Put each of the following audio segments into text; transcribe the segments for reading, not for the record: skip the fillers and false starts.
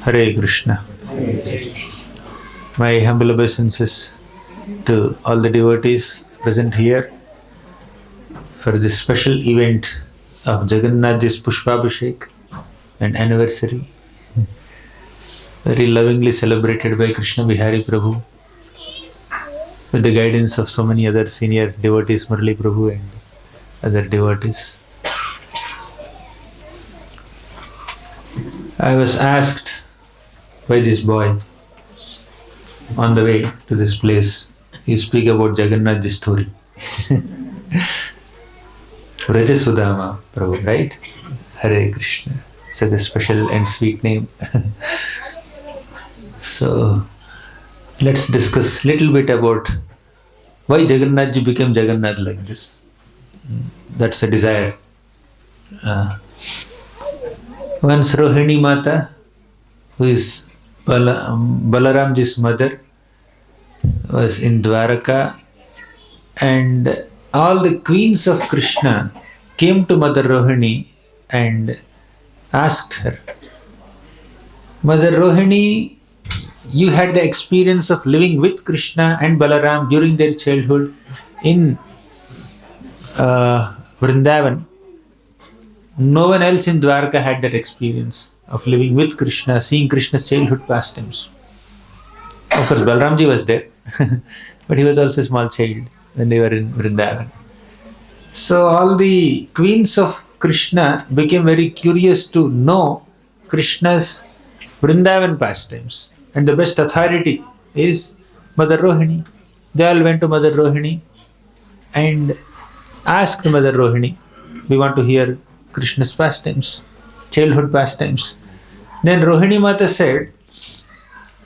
Hare Krishna. My humble obeisances to all the devotees present here for this special event of Jagannath's Pushpabhishek and anniversary, very lovingly celebrated by Krishna Bihari Prabhu with the guidance of so many other senior devotees, Murali Prabhu and other devotees. I was asked by this boy on the way to this place, you speak about Jagannath's story. Vraja Sudama Prabhu, right? Hare Krishna. Such a special and sweet name. So, let's discuss a little bit about why Jagannath became Jagannath like this. That's a desire. Once Rohini Mata, who is Balaramji's mother, was in Dwaraka, and all the queens of Krishna came to Mother Rohini and asked her, Mother Rohini, you had the experience of living with Krishna and Balaram during their childhood in Vrindavan. No one else in Dwarka had that experience of living with Krishna, seeing Krishna's childhood pastimes. Of course, Balaramji was there, but he was also a small child when they were in Vrindavan. So all the queens of Krishna became very curious to know Krishna's Vrindavan pastimes. And the best authority is Mother Rohini. They all went to Mother Rohini and asked Mother Rohini, we want to hear Krishna's pastimes, childhood pastimes. Then Rohini Mata said,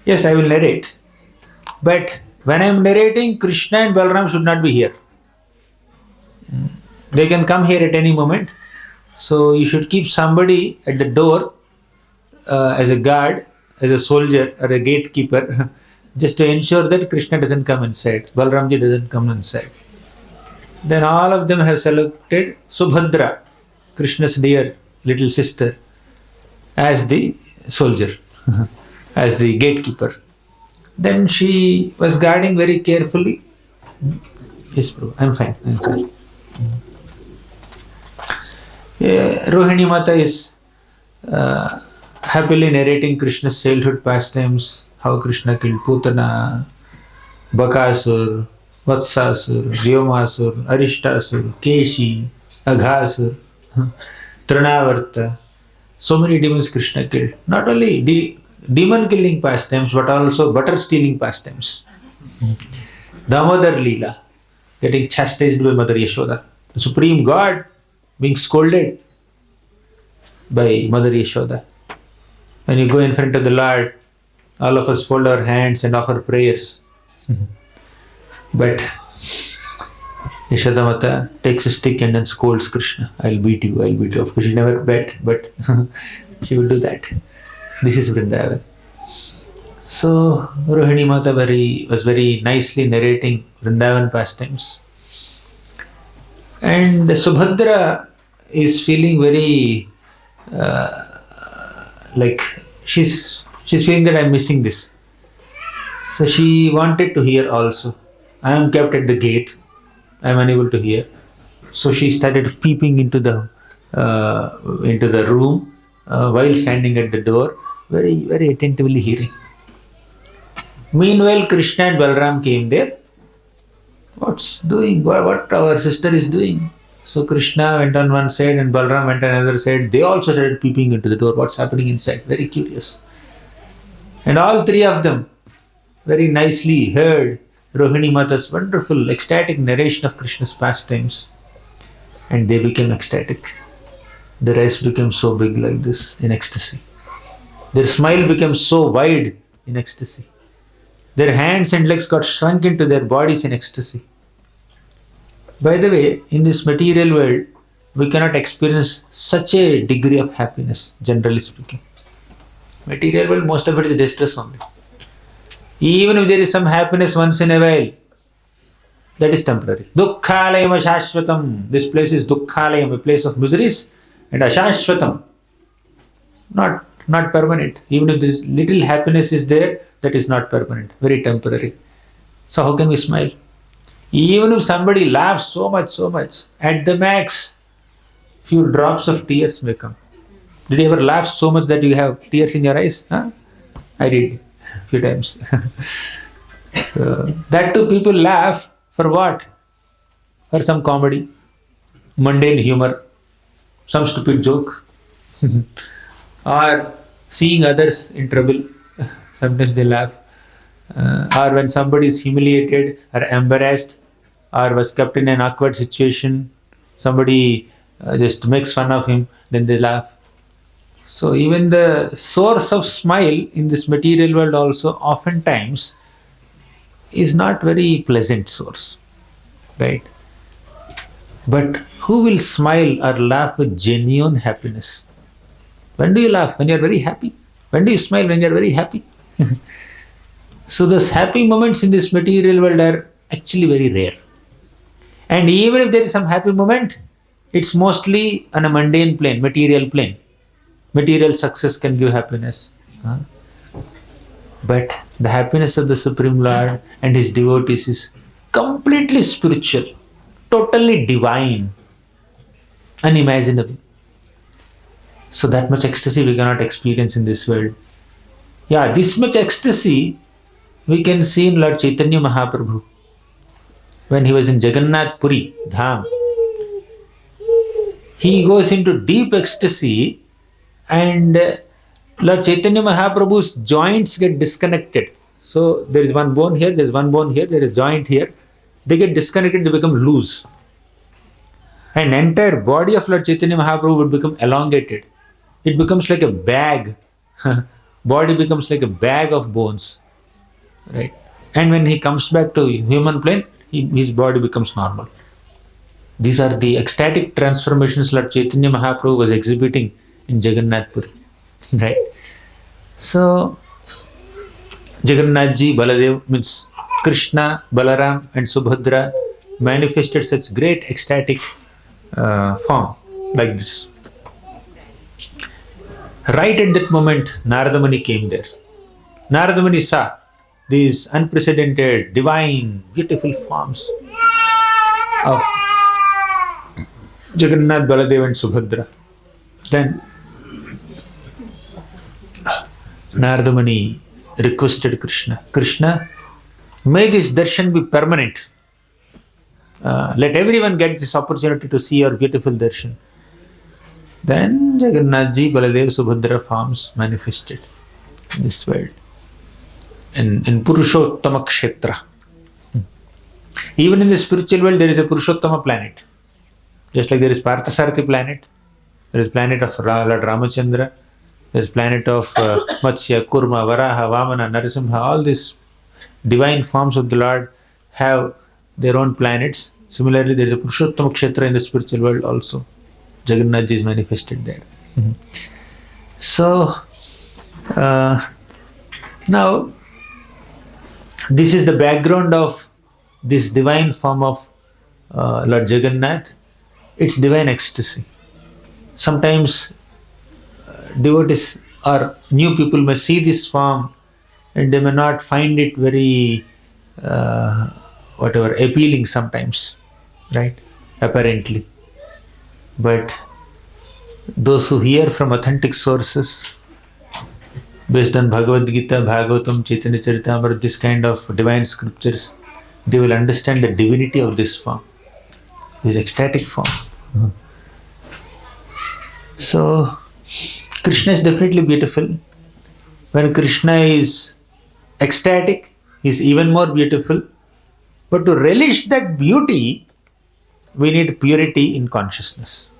yes, I will narrate. But when I am narrating, Krishna and Balaram should not be here. They can come here at any moment. So you should keep somebody at the door as a guard, as a soldier or a gatekeeper, just to ensure that Krishna doesn't come inside, Balaramji doesn't come inside. Then all of them have selected Subhadra, Krishna's dear little sister, as the soldier, as the gatekeeper. Then she was guarding very carefully. Yes, bro, I'm fine. Rohini Mata is happily narrating Krishna's childhood pastimes, how Krishna killed Putana, Bakasur, Vatsasur, Vyomasur, Arishtasur, Keshi, Aghasur, Trinavarta. So many demons Krishna killed. Not only demon killing pastimes, but also butter stealing pastimes. Damodar Leela, getting chastised by Mother Yashoda. The Supreme God being scolded by Mother Yashoda. When you go in front of the Lord, all of us fold our hands and offer prayers. But Yashoda Mata takes a stick and then scolds Krishna. I'll beat you. Of course, she never bet, but she will do that. This is Vrindavan. So, Rohini Mata was very nicely narrating Vrindavan pastimes. And Subhadra is feeling very like she's feeling that I'm missing this. So she wanted to hear also. I am kept at the gate. I am unable to hear. So she started peeping into the room while standing at the door, very, very attentively hearing. Meanwhile, Krishna and Balaram came there. What's doing? What our sister is doing? So Krishna went on one side and Balaram went on another side. They also started peeping into the door. What's happening inside? Very curious. And all three of them very nicely heard Rohini Mata's wonderful, ecstatic narration of Krishna's pastimes. And they became ecstatic. Their eyes became so big like this in ecstasy. Their smile became so wide in ecstasy. Their hands and legs got shrunk into their bodies in ecstasy. By the way, in this material world, we cannot experience such a degree of happiness, generally speaking. Material world, most of it is distress only. Even if there is some happiness once in a while, that is temporary. Dukkhalayam ashashvatam. This place is Dukkhalayam, a place of miseries, and ashashvatam, not not permanent. Even if this little happiness is there, that is not permanent, very temporary. So how can we smile? Even if somebody laughs so much, at the max, few drops of tears may come. Did you ever laugh so much that you have tears in your eyes? Huh? I did a few times. So that too, people laugh for what? For some comedy, mundane humor, some stupid joke, or seeing others in trouble. Sometimes they laugh. Or when somebody is humiliated or embarrassed or was kept in an awkward situation, somebody just makes fun of him, then they laugh. So even the source of smile in this material world also oftentimes is not very pleasant source, right? But who will smile or laugh with genuine happiness? When do you laugh? When you are very happy. When do you smile? When you are very happy. So those happy moments in this material world are actually very rare. And even if there is some happy moment, it's mostly on a mundane plane, material plane. Material success can give happiness. But the happiness of the Supreme Lord and His devotees is completely spiritual, totally divine, unimaginable. So that much ecstasy we cannot experience in this world. Yeah, this much ecstasy we can see in Lord Chaitanya Mahaprabhu. When he was in Jagannath Puri, Dham, he goes into deep ecstasy and Lord Chaitanya Mahaprabhu's joints get disconnected. So there is one bone here, there is one bone here, there is a joint here. They get disconnected, they become loose. And entire body of Lord Chaitanya Mahaprabhu would become elongated. It becomes like a bag. Body becomes like a bag of bones. Right? And when he comes back to human plane, his body becomes normal. These are the ecstatic transformations Lord Chaitanya Mahaprabhu was exhibiting in Jagannath Puri. Right? So, Jagannath Ji, Baladev means Krishna, Balaram and Subhadra manifested such great ecstatic form like this. Right at that moment, Narada Muni came there. Narada Muni saw these unprecedented, divine, beautiful forms of Jagannath, Baladev and Subhadra. Then Narada Muni requested Krishna, Krishna, may this darshan be permanent. Let everyone get this opportunity to see your beautiful darshan. Then Jagannath Ji, Baladev, Subhadra forms manifested in this world. In Purushottama Kshetra. Even in the spiritual world, there is a Purushottama planet. Just like there is Parthasarathi planet, there is planet of Lord Ramachandra, there is planet of Matsya, Kurma, Varaha, Vamana, Narasimha. All these divine forms of the Lord have their own planets. Similarly, there is a Purushottama Kshetra in the spiritual world also. Jagannath Ji is manifested there. So, now, this is the background of this divine form of Lord Jagannath. It's divine ecstasy. Sometimes devotees or new people may see this form and they may not find it very appealing sometimes, right? Apparently. But those who hear from authentic sources, based on Bhagavad Gita, Bhagavatam, Chaitanya Charitamrita, this kind of divine scriptures, they will understand the divinity of this form, this ecstatic form. So, Krishna is definitely beautiful. When Krishna is ecstatic, he is even more beautiful. But to relish that beauty, we need purity in consciousness.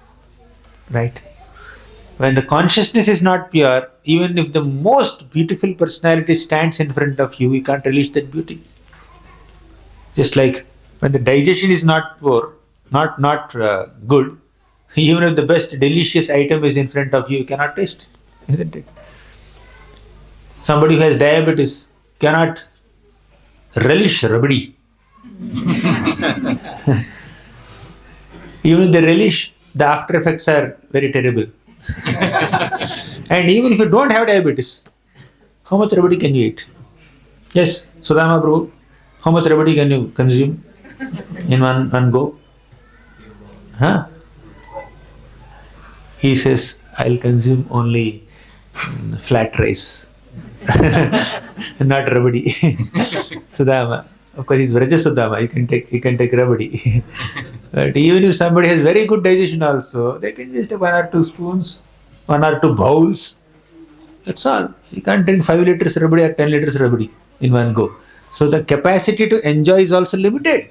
Right? When the consciousness is not pure, even if the most beautiful personality stands in front of you, you can't relish that beauty. Just like when the digestion is not poor, not good, even if the best delicious item is in front of you, you cannot taste it, isn't it? Somebody who has diabetes cannot relish rabdi. Even if they relish, the after effects are very terrible. And even if you don't have diabetes, how much rabdi can you eat? Yes, Sudama Prabhu, how much rabdi can you consume in one go? Huh? He says, I'll consume only flat rice, not rabdi. Sudama. Of course, he's Vraja Sudama, he can take rabdi. But even if somebody has very good digestion also, they can just have 1 or 2 spoons, 1 or 2 bowls. That's all. You can't drink 5 liters rabdi or 10 liters rabdi in one go. So the capacity to enjoy is also limited.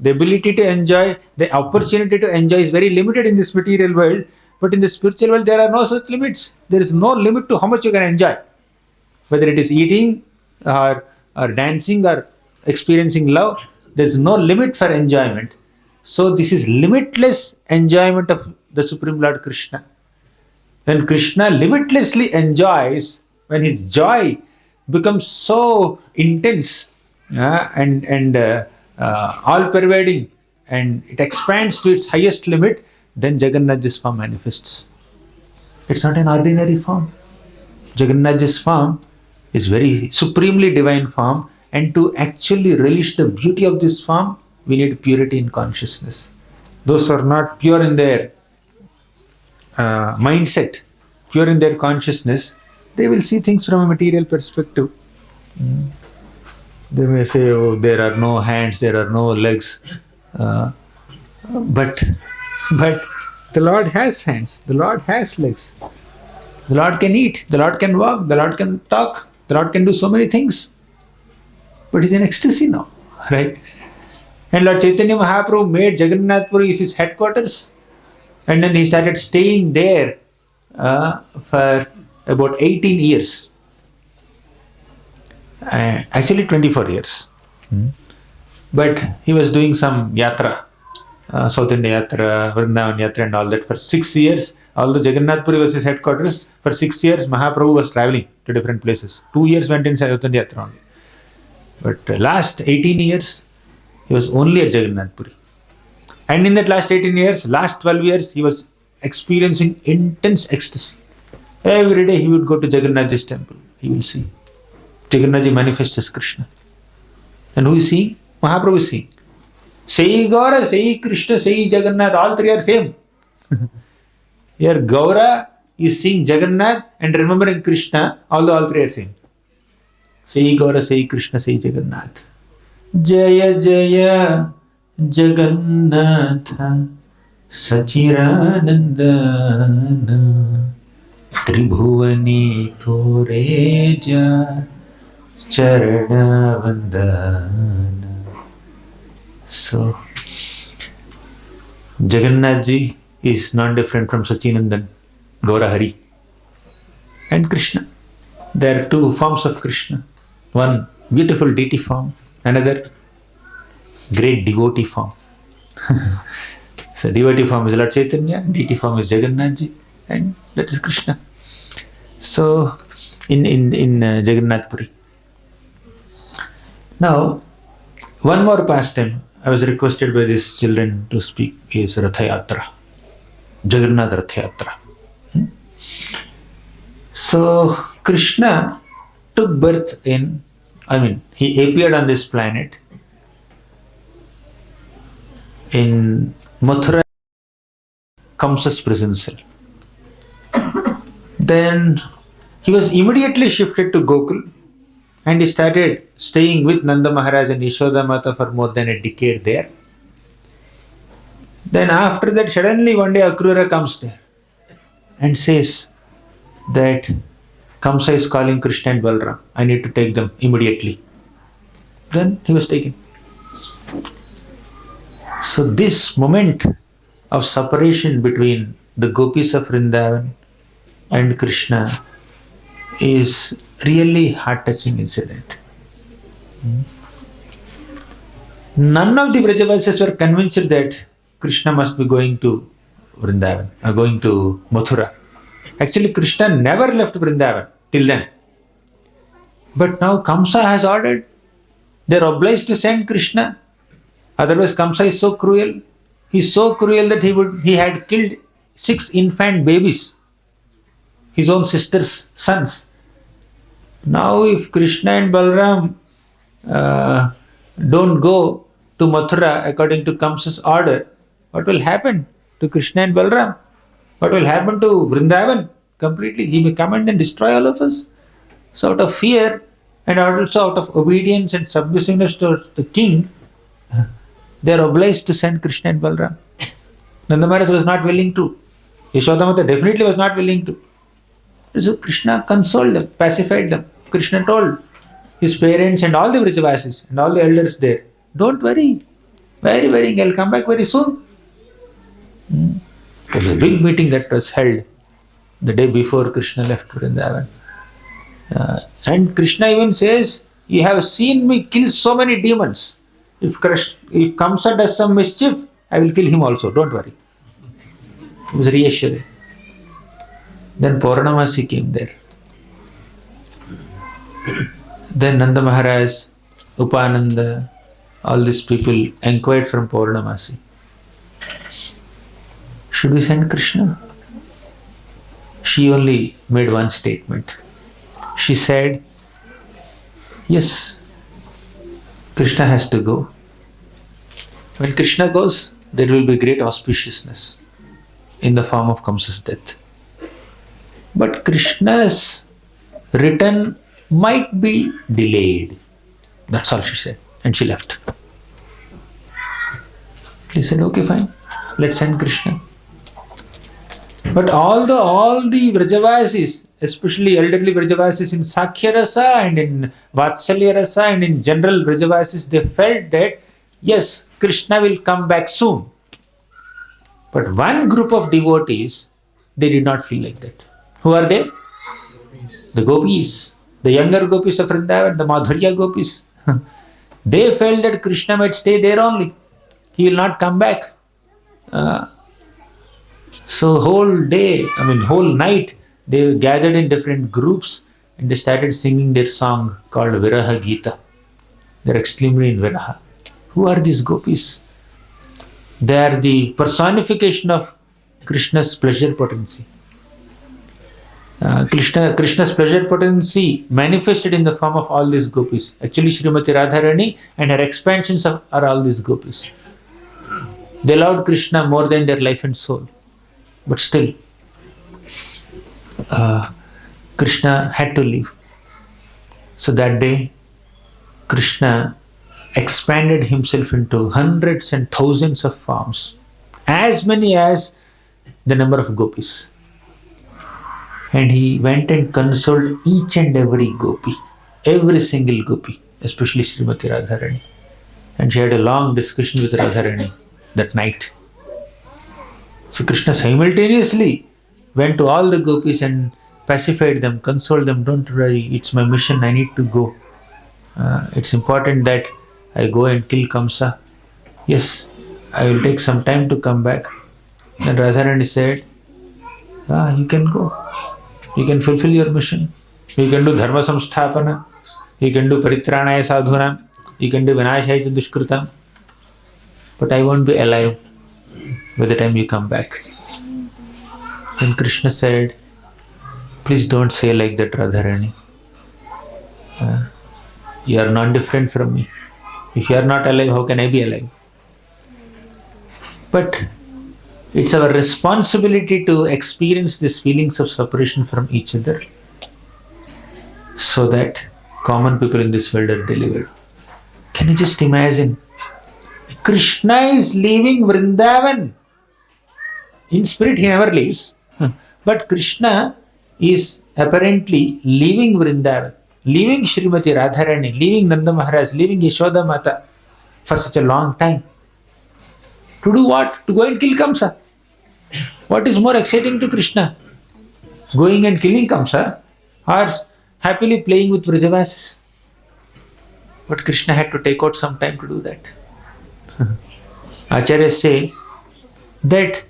The ability to enjoy, the opportunity to enjoy is very limited in this material world. But in the spiritual world, there are no such limits. There is no limit to how much you can enjoy. Whether it is eating or dancing or experiencing love, there is no limit for enjoyment. So this is limitless enjoyment of the Supreme Lord Krishna. When Krishna limitlessly enjoys, when his joy becomes so intense and all-pervading, and it expands to its highest limit, then Jagannath's form manifests. It's not an ordinary form. Jagannath's form is very supremely divine form, and to actually relish the beauty of this form, we need purity in consciousness. Those who are not pure in their mindset, pure in their consciousness, they will see things from a material perspective. They may say, oh, there are no hands, there are no legs. But the Lord has hands, the Lord has legs. The Lord can eat, the Lord can walk, the Lord can talk, the Lord can do so many things. But he's in ecstasy now, right? And Lord Chaitanya Mahaprabhu made Jagannath Puri his headquarters, and then he started staying there for about 18 years. Actually 24 years. But he was doing some yatra, South India Yatra, Vrindavan Yatra and all that for 6 years. Although Jagannath Puri was his headquarters, for 6 years Mahaprabhu was traveling to different places. 2 years went in South India Yatra only. But last 18 years, he was only at Jagannath Puri. And in that last 18 years, last 12 years, he was experiencing intense ecstasy. Every day he would go to Jagannath's temple. He will see Jagannath manifests as Krishna. And who is seeing? Mahaprabhu is seeing. Sei Gaura, Sei Krishna, Sei Jagannath, all three are same. Here Gaura is seeing Jagannath and remembering Krishna, although all three are same. Sei Gaura, Sei Krishna, Sei Jagannath. Jaya Jaya Jagannatha Sachiranandana Tribhuvani Koreja Charana Vandana. So Jagannath ji is not different from Sachinandan, Gaura Hari and Krishna. There are 2 forms of Krishna. One beautiful deity form, another great devotee form. So devotee form is Lord Chaitanya, deity form is Jagannath ji, and that is Krishna. So in Jagannath Puri. Now, one more pastime I was requested by these children to speak is Ratha Yatra, Jagannath Ratha Yatra. So Krishna took birth he appeared on this planet in Mathura, Kamsa's prison cell. Then he was immediately shifted to Gokul, and he started staying with Nanda Maharaj and Yashoda Mata for more than a decade there. Then after that, suddenly one day Akrura comes there and says that Kamsa is calling Krishna and Balram. I need to take them immediately. Then he was taken. So this moment of separation between the gopis of Vrindavan and Krishna is really heart-touching incident. None of the Vrajavasis were convinced that Krishna must be going to Vrindavan, going to Mathura. Actually, Krishna never left Vrindavan till then. But now Kamsa has ordered. They are obliged to send Krishna. Otherwise, Kamsa is so cruel. He is so cruel that he had killed 6 infant babies, his own sister's sons. Now if Krishna and Balaram don't go to Mathura according to Kamsa's order, what will happen to Krishna and Balaram? What will happen to Vrindavan completely? He may come and then destroy all of us. So out of fear and also out of obedience and submissiveness towards the king, they are obliged to send Krishna and Balaram. Nanda Maharaj was not willing to. Yashodamata definitely was not willing to. So Krishna consoled them, pacified them. Krishna told his parents and all the Vrajavasis and all the elders there, don't worry, very worrying, I'll come back very soon. There was a big meeting that was held the day before Krishna left Vrindavan. And Krishna even says, you have seen me kill so many demons. If Kamsa does some mischief, I will kill him also, don't worry. It was reassuring. Then Purnamasi came there. Then Nanda Maharaj, Upananda, all these people inquired from Purnamasi. Should we send Krishna? She only made one statement. She said, yes, Krishna has to go. When Krishna goes, there will be great auspiciousness in the form of Kamsa's death. But Krishna's return might be delayed. That's all she said. And she left. He said, okay, fine. Let's send Krishna. But all the Vrajavasis, especially elderly Vrajavasis in Sakhya Rasa and in Vatsalya Rasa and in general Vrajavasis, they felt that, yes, Krishna will come back soon. But one group of devotees, they did not feel like that. Who are they? The gopis. The younger gopis of Vrindavan, the Madhurya gopis. They felt that Krishna might stay there only. He will not come back. So whole night, they gathered in different groups and they started singing their song called Viraha Gita. They're extremely in Viraha. Who are these gopis? They are the personification of Krishna's pleasure potency. Krishna's pleasure potency manifested in the form of all these gopis. Actually, Srimati Radharani and her expansions are all these gopis. They loved Krishna more than their life and soul. But still, Krishna had to leave. So that day, Krishna expanded himself into hundreds and thousands of forms, as many as the number of gopis. And he went and consoled each and every gopi, every single gopi, especially Srimati Radharani. And she had a long discussion with Radharani that night. So Krishna simultaneously went to all the gopis and pacified them, consoled them, don't worry, it's my mission, I need to go. It's important that I go and kill Kamsa. Yes, I will take some time to come back. And Radharani said, you can go. You can fulfill your mission. You can do dharma samsthapana. You can do paritranaya sadhunam. You can do vinashaya dushkritam. But I won't be alive by the time you come back. Then Krishna said, please don't say like that, Radharani. You are not different from me. If you are not alive, how can I be alive? But it's our responsibility to experience these feelings of separation from each other so that common people in this world are delivered. Can you just imagine? Krishna is leaving Vrindavan. In spirit, he never leaves. But Krishna is apparently leaving Vrindavan, leaving Srimati Radharani, leaving Nanda Maharaj, leaving Yashoda Mata for such a long time. To do what? To go and kill Kamsa. What is more exciting to Krishna? Going and killing Kamsa or happily playing with Vrajavasis? But Krishna had to take out some time to do that. Acharyas say that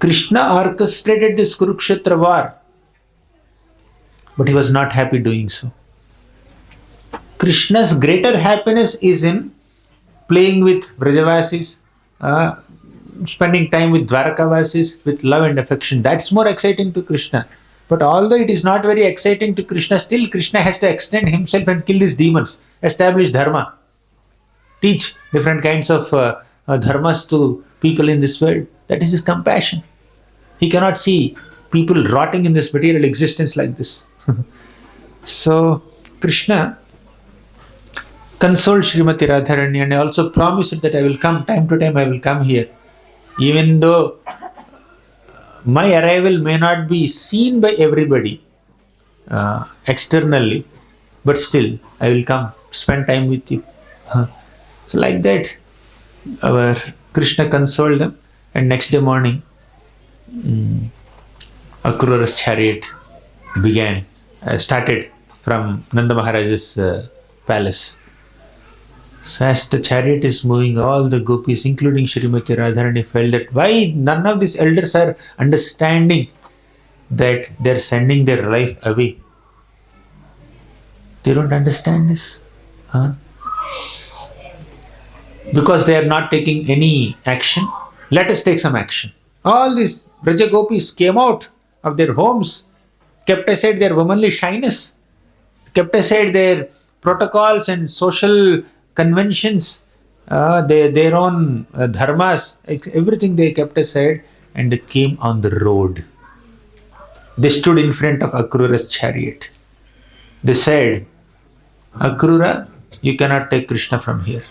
Krishna orchestrated this Kurukshetra war, but he was not happy doing so. Krishna's greater happiness is in playing with Vrajavasis, spending time with Dwarkavasis with love and affection. That's more exciting to Krishna. But although it is not very exciting to Krishna, still Krishna has to extend himself and kill these demons, establish dharma, teach different kinds of dharmas to people in this world. That is his compassion. He cannot see people rotting in this material existence like this. So Krishna consoled Srimati Radharani and also promised that I will come, time to time I will come here. Even though my arrival may not be seen by everybody externally, but still I will come, spend time with you. So like that, our Krishna consoled them, and next day morning, Akrura's chariot started from Nanda Maharaja's palace. So as the chariot is moving, all the gopis, including Srimati Radharani, felt that why none of these elders are understanding that they are sending their life away. They don't understand this. Because they are not taking any action, let us take some action. All these Braja gopis came out of their homes, kept aside their womanly shyness, kept aside their protocols and social conventions, their own dharmas, everything they kept aside, and they came on the road. They stood in front of Akrura's chariot. They said, Akrura, you cannot take Krishna from here.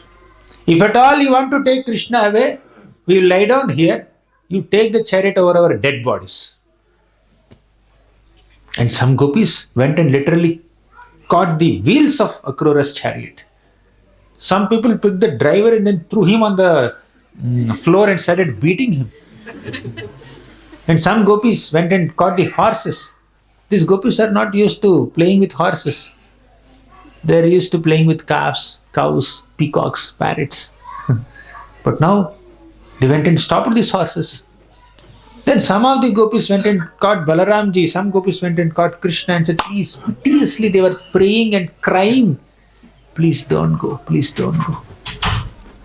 If at all you want to take Krishna away, we will lie down here, you take the chariot over our dead bodies. And some gopis went and literally caught the wheels of Akrura's chariot. Some people picked the driver and then threw him on the floor and started beating him. And some gopis went and caught the horses. These gopis are not used to playing with horses. They are used to playing with calves, cows, peacocks, parrots. But now they went and stopped these horses. Then some of the gopis went and caught Balaramji, some gopis went and caught Krishna and said, please, piteously they were praying and crying, please don't go, please don't go.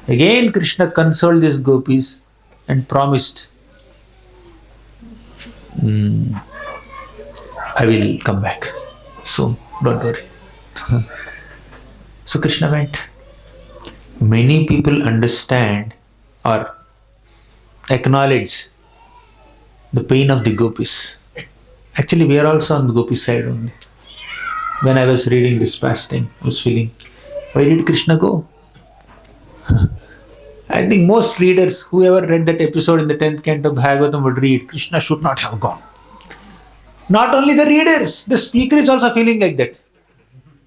Again Krishna consoled these gopis and promised, I will come back soon, don't worry. So Krishna went. Many people understand or acknowledge the pain of the gopis. Actually, we are also on the gopi side only. When I was reading this pastime, I was feeling, why did Krishna go? I think most readers, whoever read that episode in the 10th canto of Bhagavatam would read, Krishna should not have gone. Not only the readers, the speaker is also feeling like that.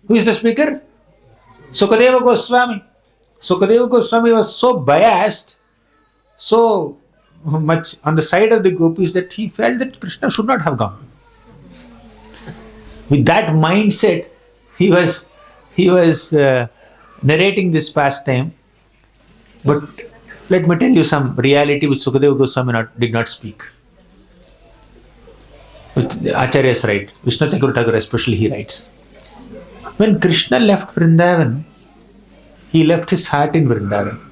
Who is the speaker? Sukadeva Goswami. Sukadeva Goswami was so biased, so much on the side of the gopis that he felt that Krishna should not have gone. With that mindset, he was narrating this pastime. But let me tell you some reality which Sukadeva Goswami did not speak. Acharyas write, Vishnu Chakravarti Thakur especially, he writes, when Krishna left Vrindavan, he left his heart in Vrindavan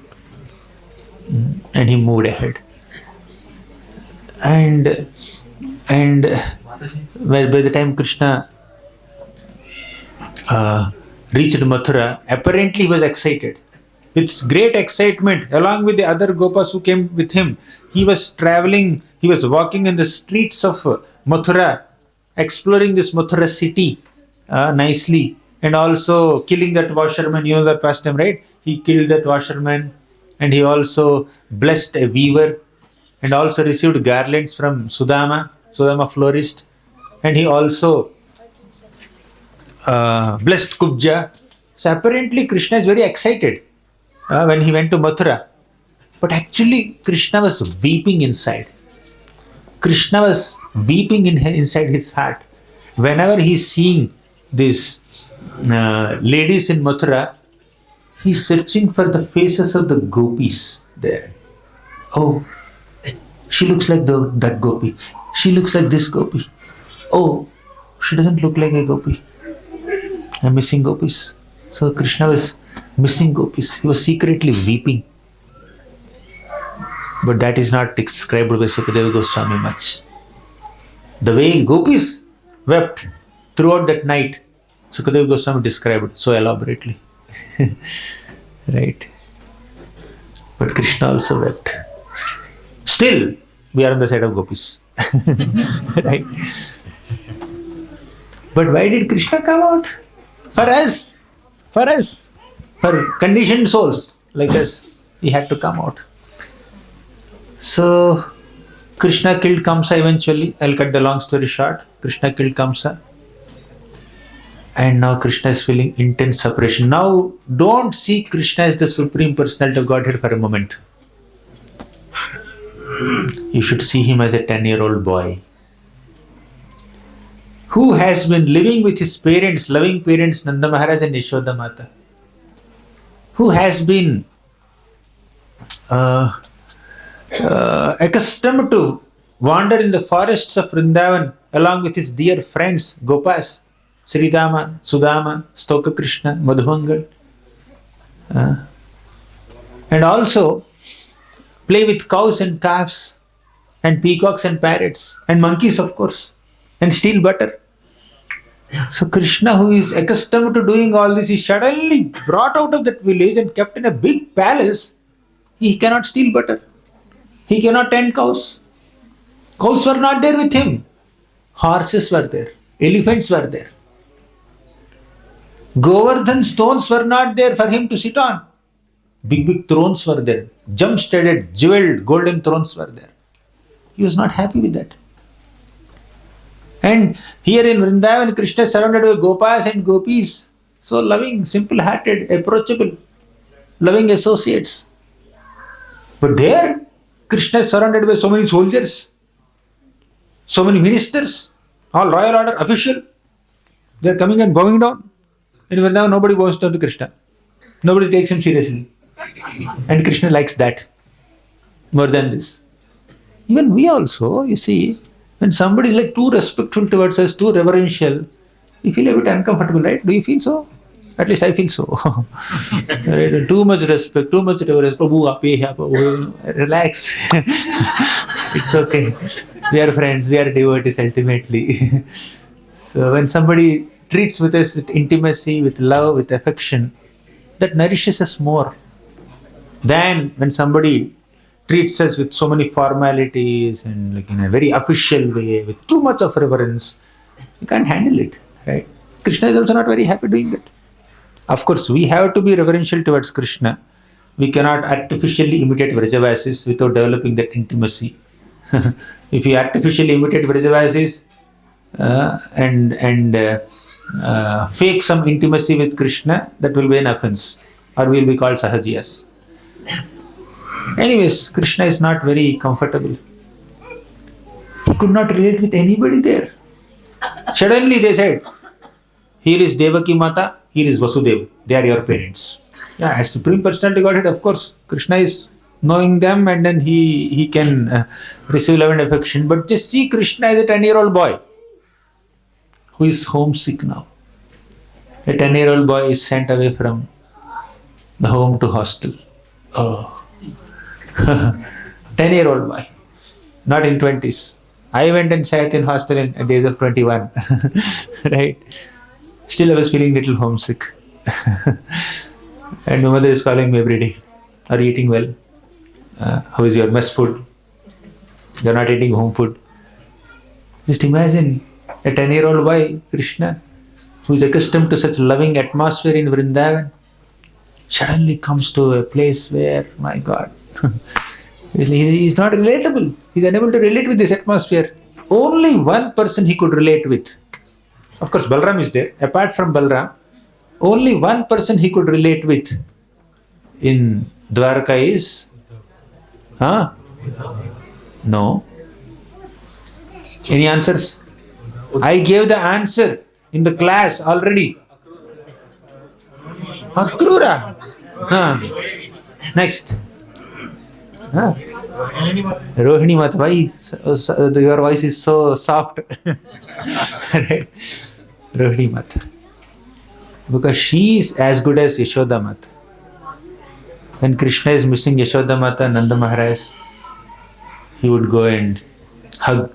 and he moved ahead. And by the time Krishna reached Mathura, apparently he was excited. With great excitement, along with the other gopas who came with him, he was traveling, he was walking in the streets of Mathura, exploring this Mathura city nicely, and also killing that washerman. You know the pastime, right? He killed that washerman, and he also blessed a weaver, and also received garlands from Sudama florist, and he also blessed Kubja. So apparently Krishna is very excited when he went to Mathura. But actually Krishna was weeping inside. Krishna was weeping inside his heart. Whenever he's seeing these ladies in Mathura, he's searching for the faces of the gopis there. Oh, she looks like that gopi. She looks like this gopi. Oh, she doesn't look like a gopi. I'm missing gopis. So Krishna was missing gopis. He was secretly weeping. But that is not described by Sukadeva Goswami much. The way gopis wept throughout that night, Sukadeva Goswami described so elaborately. Right? But Krishna also wept. Still, we are on the side of gopis. Right? But why did Krishna come out? For us. For us. For conditioned souls like us. He had to come out. So, Krishna killed Kamsa eventually. I'll cut the long story short. Krishna killed Kamsa. And now Krishna is feeling intense separation. Now, don't see Krishna as the Supreme Personality of Godhead for a moment. You should see him as a 10-year-old boy who has been living with his parents, loving parents, Nanda Maharaj and Yashoda Mata, who has been accustomed to wander in the forests of Vrindavan along with his dear friends, Gopas, Sridama, Sudama, Stoka Krishna, Madhuvangal, and also play with cows and calves and peacocks and parrots and monkeys, of course, and steal butter. So Krishna, who is accustomed to doing all this, is suddenly brought out of that village and kept in a big palace. He cannot steal butter. He cannot tend cows. Cows were not there with him. Horses were there. Elephants were there. Govardhan stones were not there for him to sit on. Big thrones were there. Gem-studded, jeweled, golden thrones were there. He was not happy with that. And here in Vrindavan, Krishna is surrounded by Gopas and Gopis. So loving, simple-hearted, approachable, loving associates. But there, Krishna is surrounded by so many soldiers, so many ministers, all royal order, official. They are coming and bowing down. In Vrindavan, nobody bows down to Krishna. Nobody takes him seriously. And Krishna likes that more than this. Even we also, you see, when somebody is like too respectful towards us, too reverential, we feel a bit uncomfortable, right? Do you feel so? At least I feel so. Right? Too much respect, too much reverence. Relax. It's okay. We are friends, we are devotees ultimately. So when somebody treats with us with intimacy, with love, with affection, that nourishes us more than when somebody treats us with so many formalities and like in a very official way, with too much of reverence. You can't handle it, right? Krishna is also not very happy doing that. Of course, we have to be reverential towards Krishna. We cannot artificially imitate Vrajavasis without developing that intimacy. If you artificially imitate Vrajavasis and fake some intimacy with Krishna, that will be an offense, or will be called Sahajiyas. Anyways, Krishna is not very comfortable. He could not relate with anybody there. Suddenly they said, here is Devaki Mata, here is Vasudeva. They are your parents. Yeah, as Supreme Personality Godhead, of course, Krishna is knowing them and then he can receive love and affection. But just see Krishna as a 10-year-old boy who is homesick now. A 10-year-old boy is sent away from the home to hostel. Oh. 10-year-old boy, not in 20s. I went and sat in hostel in days of 21. Right? Still I was feeling little homesick. And my mother is calling me every day. Are you eating well? How is your mess food? You are not eating home food. Just imagine a 10-year-old boy, Krishna, who is accustomed to such loving atmosphere in Vrindavan, suddenly comes to a place where, my God, he is not relatable. He is unable to relate with this atmosphere. Only one person he could relate with. Of course, Balram is there. Apart from Balram, only one person he could relate with in Dwarka is... No. Any answers? I gave the answer in the class already. Akrura. Next. Rohini Mata. Why your voice is so soft? Right? Rohini Mata. Because she is as good as Yashoda Mata. When Krishna is missing Yashoda Mata, Nanda Maharaj he would go and hug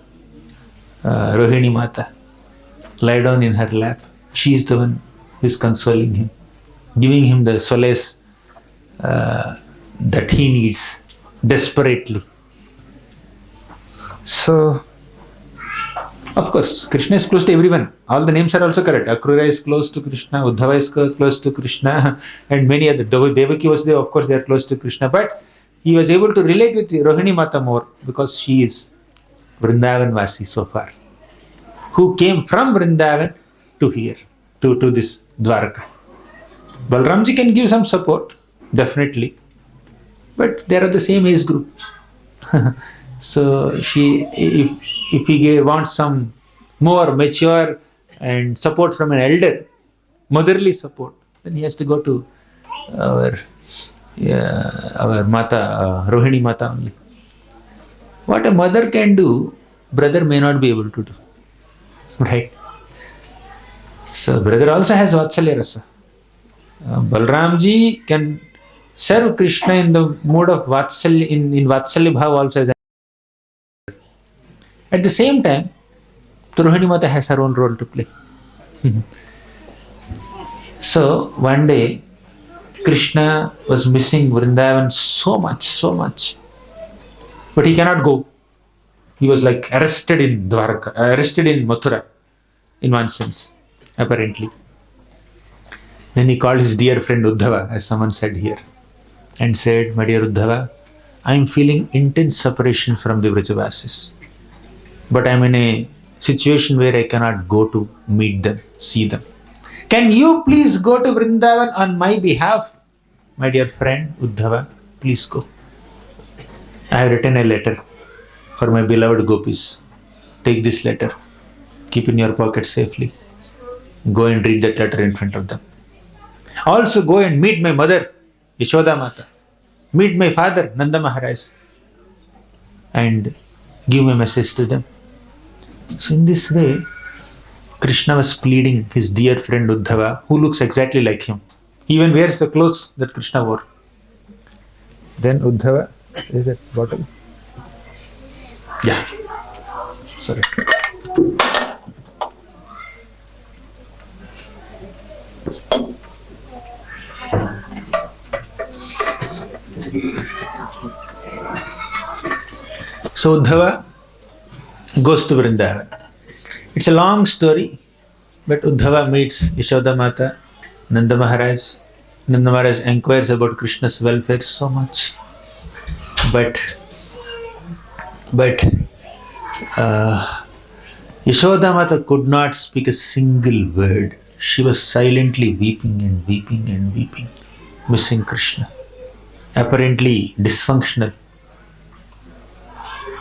Rohini Mata, lie down in her lap. She's the one who is consoling him, giving him the solace that he needs desperately. So, of course, Krishna is close to everyone. All the names are also correct. Akrura is close to Krishna, Uddhava is close to Krishna, and many other. Devaki was there, of course, they are close to Krishna. But he was able to relate with Rohini Mata more because she is Vrindavan Vasi so far, who came from Vrindavan to here, to this Dwarka. Balramji can give some support, definitely, but they are of the same age group. So if he wants some more mature and support from an elder, motherly support, then he has to go to our Mata, Rohini Mata only. What a mother can do, brother may not be able to do. Right? So brother also has Vatsalya Rasa. Balramji can serve Krishna in the mode of Vatsalya, in Vatsalya Bhav also. At the same time, Rohini Mata has her own role to play. So one day, Krishna was missing Vrindavan so much. But he cannot go. He was like arrested in Dwarka, arrested in Mathura, in one sense, apparently. Then he called his dear friend Uddhava, as someone said here, and said, "My dear Uddhava, I am feeling intense separation from the Vrajavasis. But I am in a situation where I cannot go to meet them, see them. Can you please go to Vrindavan on my behalf? My dear friend Uddhava, please go. I have written a letter for my beloved gopis. Take this letter, keep in your pocket safely. Go and read that letter in front of them. Also go and meet my mother, Yashoda Mata. Meet my father, Nanda Maharaj, and give my message to them." So in this way, Krishna was pleading his dear friend Uddhava, who looks exactly like him. He even wears the clothes that Krishna wore. Then Uddhava, is that bottle? Yeah. Sorry. So Uddhava goes to Vrindavan. It's a long story, but Uddhava meets Yashoda Mata, Nanda Maharaj. Nanda Maharaj inquires about Krishna's welfare so much. But Yashoda Mata could not speak a single word. She was silently weeping and weeping and weeping, missing Krishna. Apparently dysfunctional,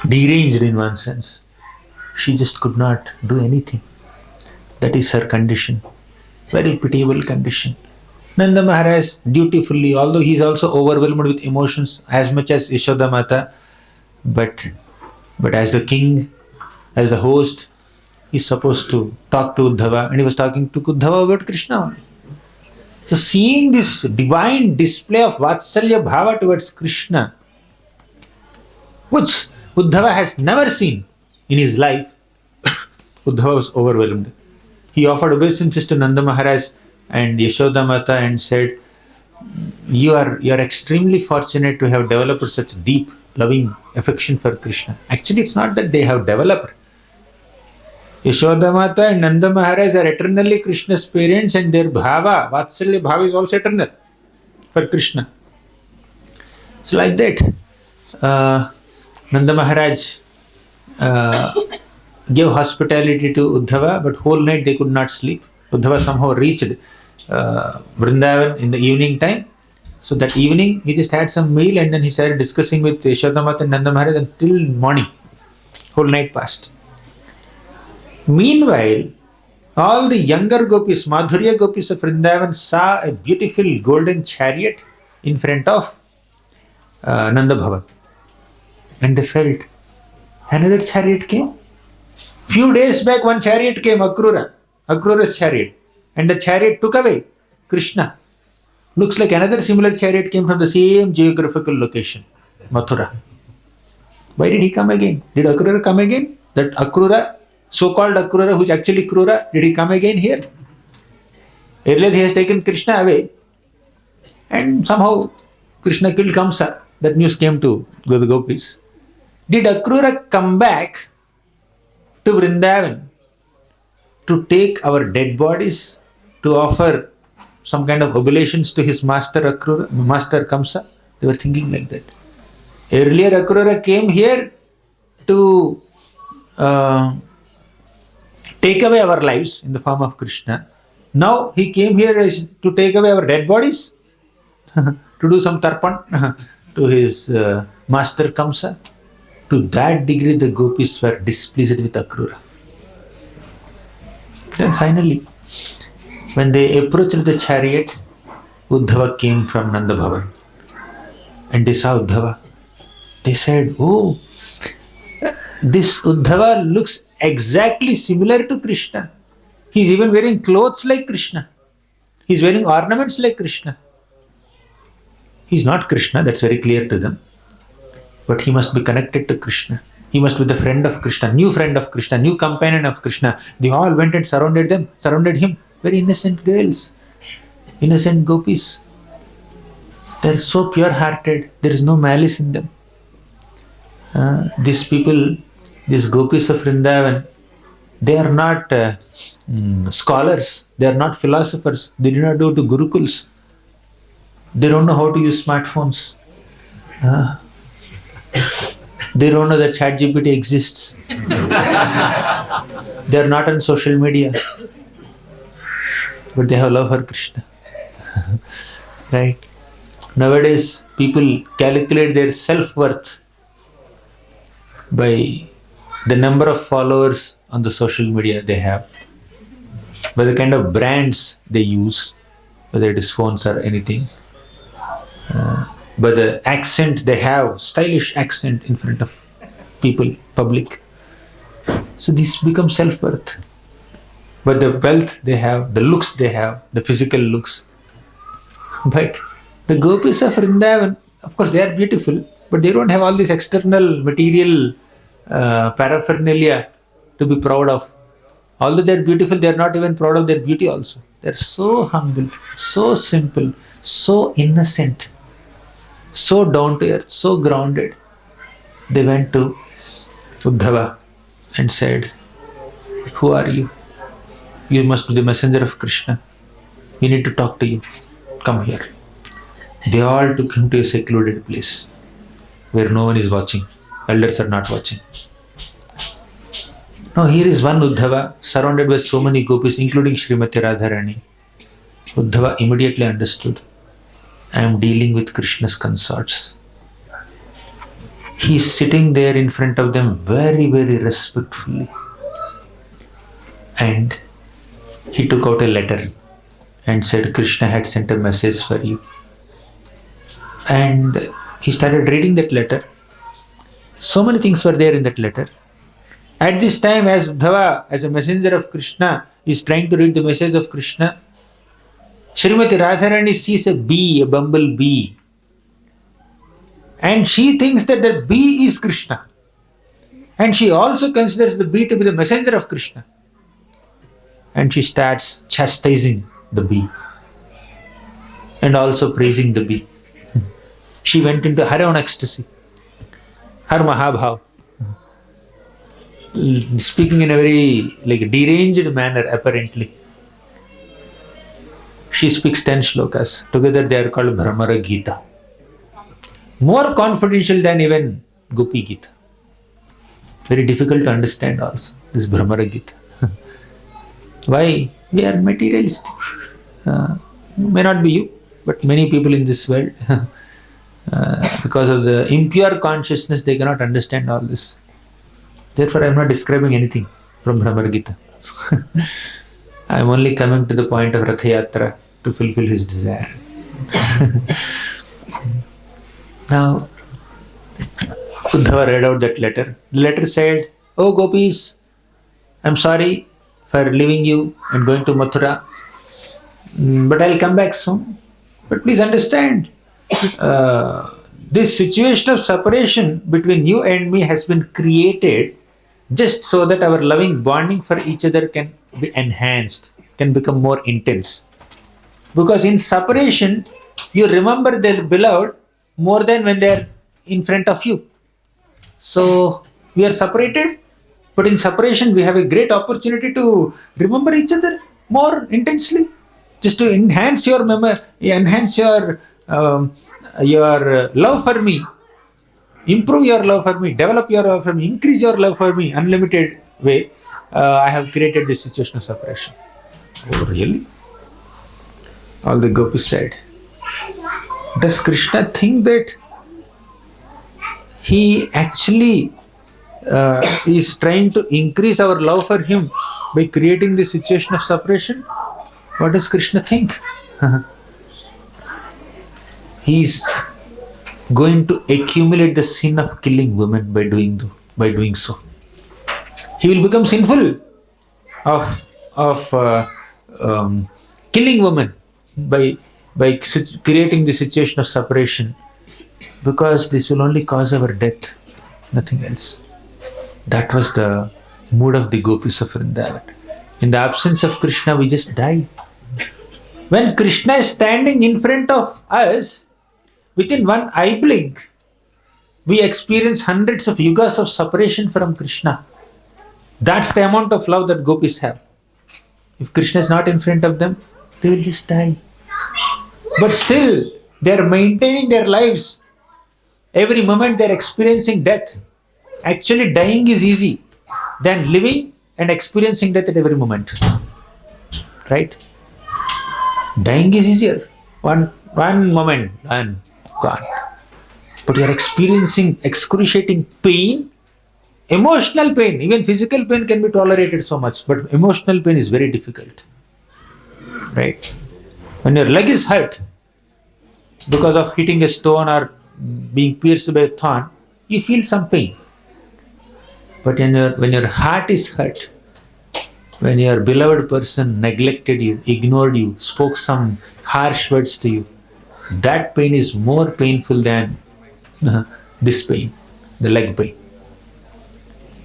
deranged in one sense. She just could not do anything. That is her condition. Very pitiable condition. Nanda Maharaj dutifully, although he is also overwhelmed with emotions as much as Yashoda Mata, but as the king, as the host, he is supposed to talk to Uddhava, and he was talking to Uddhava about Krishna only. So seeing this divine display of Vatsalya Bhava towards Krishna, which Uddhava has never seen in his life, Uddhava was overwhelmed. He offered obeisances to Nanda Maharaj and Yashoda Mata and said, you are extremely fortunate to have developed such deep, loving affection for Krishna. Actually, it's not that they have developed. Yashoda Mata and Nanda Maharaj are eternally Krishna's parents, and their bhava, Vatsalya Bhava, is also eternal for Krishna. So like that, Nanda Maharaj gave hospitality to Uddhava, but whole night they could not sleep. Uddhava somehow reached Vrindavan in the evening time. So that evening he just had some meal and then he started discussing with Yashoda Mata and Nanda Maharaj until morning. Whole night passed. Meanwhile, all the younger gopis, Madhurya gopis of Vrindavan, saw a beautiful golden chariot in front of Nanda Bhavan. And they felt, another chariot came. Few days back, one chariot came, Akrura's chariot. And the chariot took away Krishna. Looks like another similar chariot came from the same geographical location, Mathura. Why did he come again? Did Akrura come again? That Akrura, so-called Akrura, who's actually Krura, did he come again here? Earlier he has taken Krishna away, and somehow Krishna killed Kamsa. That news came to the gopis. Did Akrura come back to Vrindavan to take our dead bodies, to offer some kind of oblations to his master Akrura, master Kamsa? They were thinking like that. Earlier Akrura came here to take away our lives in the form of Krishna. Now he came here to take away our dead bodies, to do some tarpan to his master Kamsa. To that degree the gopis were displeased with Akrura. Then finally, when they approached the chariot, Uddhava came from Nanda Bhavan. And they saw Uddhava. They said, oh, this Uddhava looks exactly similar to Krishna. He's even wearing clothes like Krishna. He's wearing ornaments like Krishna. He's not Krishna, that's very clear to them. But he must be connected to Krishna. He must be the friend of Krishna, new friend of Krishna, new companion of Krishna. They all went and surrounded him. Very innocent girls, innocent gopis. They're so pure-hearted. There is no malice in them. These people, these gopis of Vrindavan, they are not scholars. They are not philosophers. They did not go to gurukuls. They don't know how to use smartphones. They don't know that ChatGPT exists. They are not on social media. But they have love for Krishna. Right? Nowadays, people calculate their self-worth by the number of followers on the social media they have, by the kind of brands they use, whether it is phones or anything, by the accent they have, stylish accent in front of people, public. So this becomes self-worth. But the wealth they have, the looks they have, the physical looks. But the gopis of Vrindavan, of course they are beautiful, but they don't have all this external material paraphernalia to be proud of. Although they are beautiful, they are not even proud of their beauty also. They are so humble, so simple, so innocent, so down to earth, so grounded. They went to Uddhava and said, who are you? You must be the messenger of Krishna. We need to talk to you. Come here. They all took him to a secluded place where no one is watching. Elders are not watching. Now here is one Uddhava surrounded by so many gopis, including Srimati Radharani. Uddhava immediately understood, I am dealing with Krishna's consorts. He is sitting there in front of them very, very respectfully. And he took out a letter and said, Krishna had sent a message for you. And he started reading that letter. So many things were there in that letter. At this time, as Uddhava, as a messenger of Krishna, is trying to read the message of Krishna, Srimati Radharani sees a bee, a bumblebee. And she thinks that the bee is Krishna. And she also considers the bee to be the messenger of Krishna. And she starts chastising the bee and also praising the bee. She went into her own ecstasy, her Mahabhav, speaking in a very deranged manner apparently. She speaks 10 shlokas. Together they are called Brahmara Gita. More confidential than even Gopi Gita. Very difficult to understand also, this Brahmara Gita. Why? We are materialistic. May not be you, but many people in this world, because of the impure consciousness, they cannot understand all this. Therefore, I am not describing anything from Brahmar Gita. I am only coming to the point of Ratha Yatra to fulfill his desire. Now, Uddhava read out that letter. The letter said, oh gopis, I am sorry for leaving you and going to Mathura, but I'll come back soon. But please understand, This situation of separation between you and me has been created just so that our loving bonding for each other can be enhanced, can become more intense. Because in separation, you remember the beloved more than when they are in front of you. So we are separated, but in separation, we have a great opportunity to remember each other more intensely, just to enhance your memory, enhance your love for me, improve your love for me, develop your love for me, increase your love for me, unlimited way. I have created this situation of separation. Oh, really? All the gopis said. Does Krishna think that he actually is trying to increase our love for him by creating this situation of separation? What does Krishna think? He's going to accumulate the sin of killing women by doing so. He will become sinful of killing women by creating the situation of separation, because this will only cause our death, nothing else. That was the mood of the gopis of Vrindavan. In the absence of Krishna, we just die. When Krishna is standing in front of us, within one eye blink, we experience hundreds of yugas of separation from Krishna. That's the amount of love that gopis have. If Krishna is not in front of them, they will just die. But still, they are maintaining their lives. Every moment they are experiencing death. Actually, dying is easy than living and experiencing death at every moment. Right? Dying is easier. One moment and gone. But you are experiencing excruciating pain, emotional pain. Even physical pain can be tolerated so much, but emotional pain is very difficult. Right? When your leg is hurt because of hitting a stone or being pierced by a thorn, you feel some pain. But when your heart is hurt, when your beloved person neglected you, ignored you, spoke some harsh words to you, that pain is more painful than this pain, the leg pain.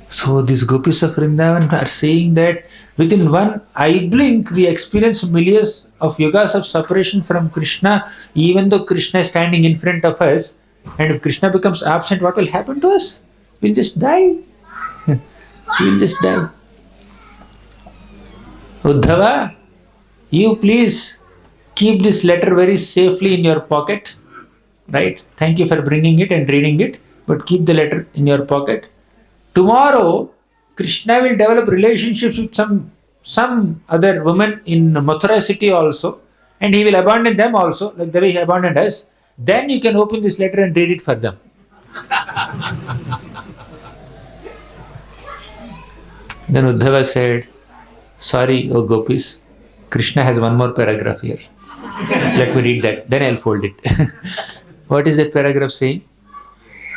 So these gopis of Vrindavan are saying that within one eye blink we experience millions of yugas of separation from Krishna, even though Krishna is standing in front of us. And if Krishna becomes absent, what will happen to us? We'll just die. We'll just die. Uddhava, you please keep this letter very safely in your pocket. Right? Thank you for bringing it and reading it, but keep the letter in your pocket. Tomorrow, Krishna will develop relationships with some other women in Mathura city also, and he will abandon them also, like the way he abandoned us. Then you can open this letter and read it for them. Then Uddhava said, sorry, O gopis, Krishna has one more paragraph here. Let me read that, then I'll fold it. What is that paragraph saying?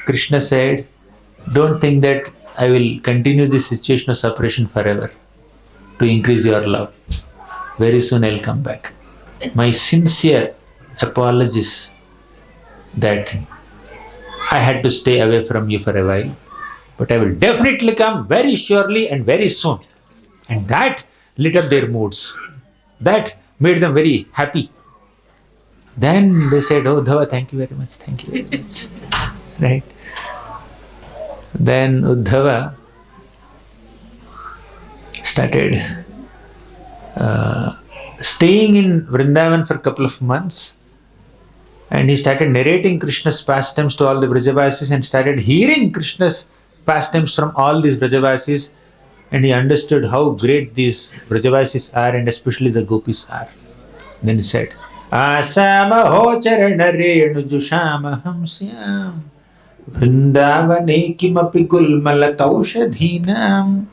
Krishna said, don't think that I will continue this situation of separation forever to increase your love. Very soon I'll come back. My sincere apologies that I had to stay away from you for a while, but I will definitely come very surely and very soon. And that lit up their moods. That made them very happy. Then they said, oh Uddhava, thank you very much, thank you very much. Right? Then Uddhava started staying in Vrindavan for a couple of months, and he started narrating Krishna's pastimes to all the Brajavasis and started hearing Krishna's pastimes from all these Brajavasis, and he understood how great these Brajavasis are and especially the gopis are. Then he said, Asamaho charana renu jushamaham syam Vrindavane kimapi gulmalataushadhinam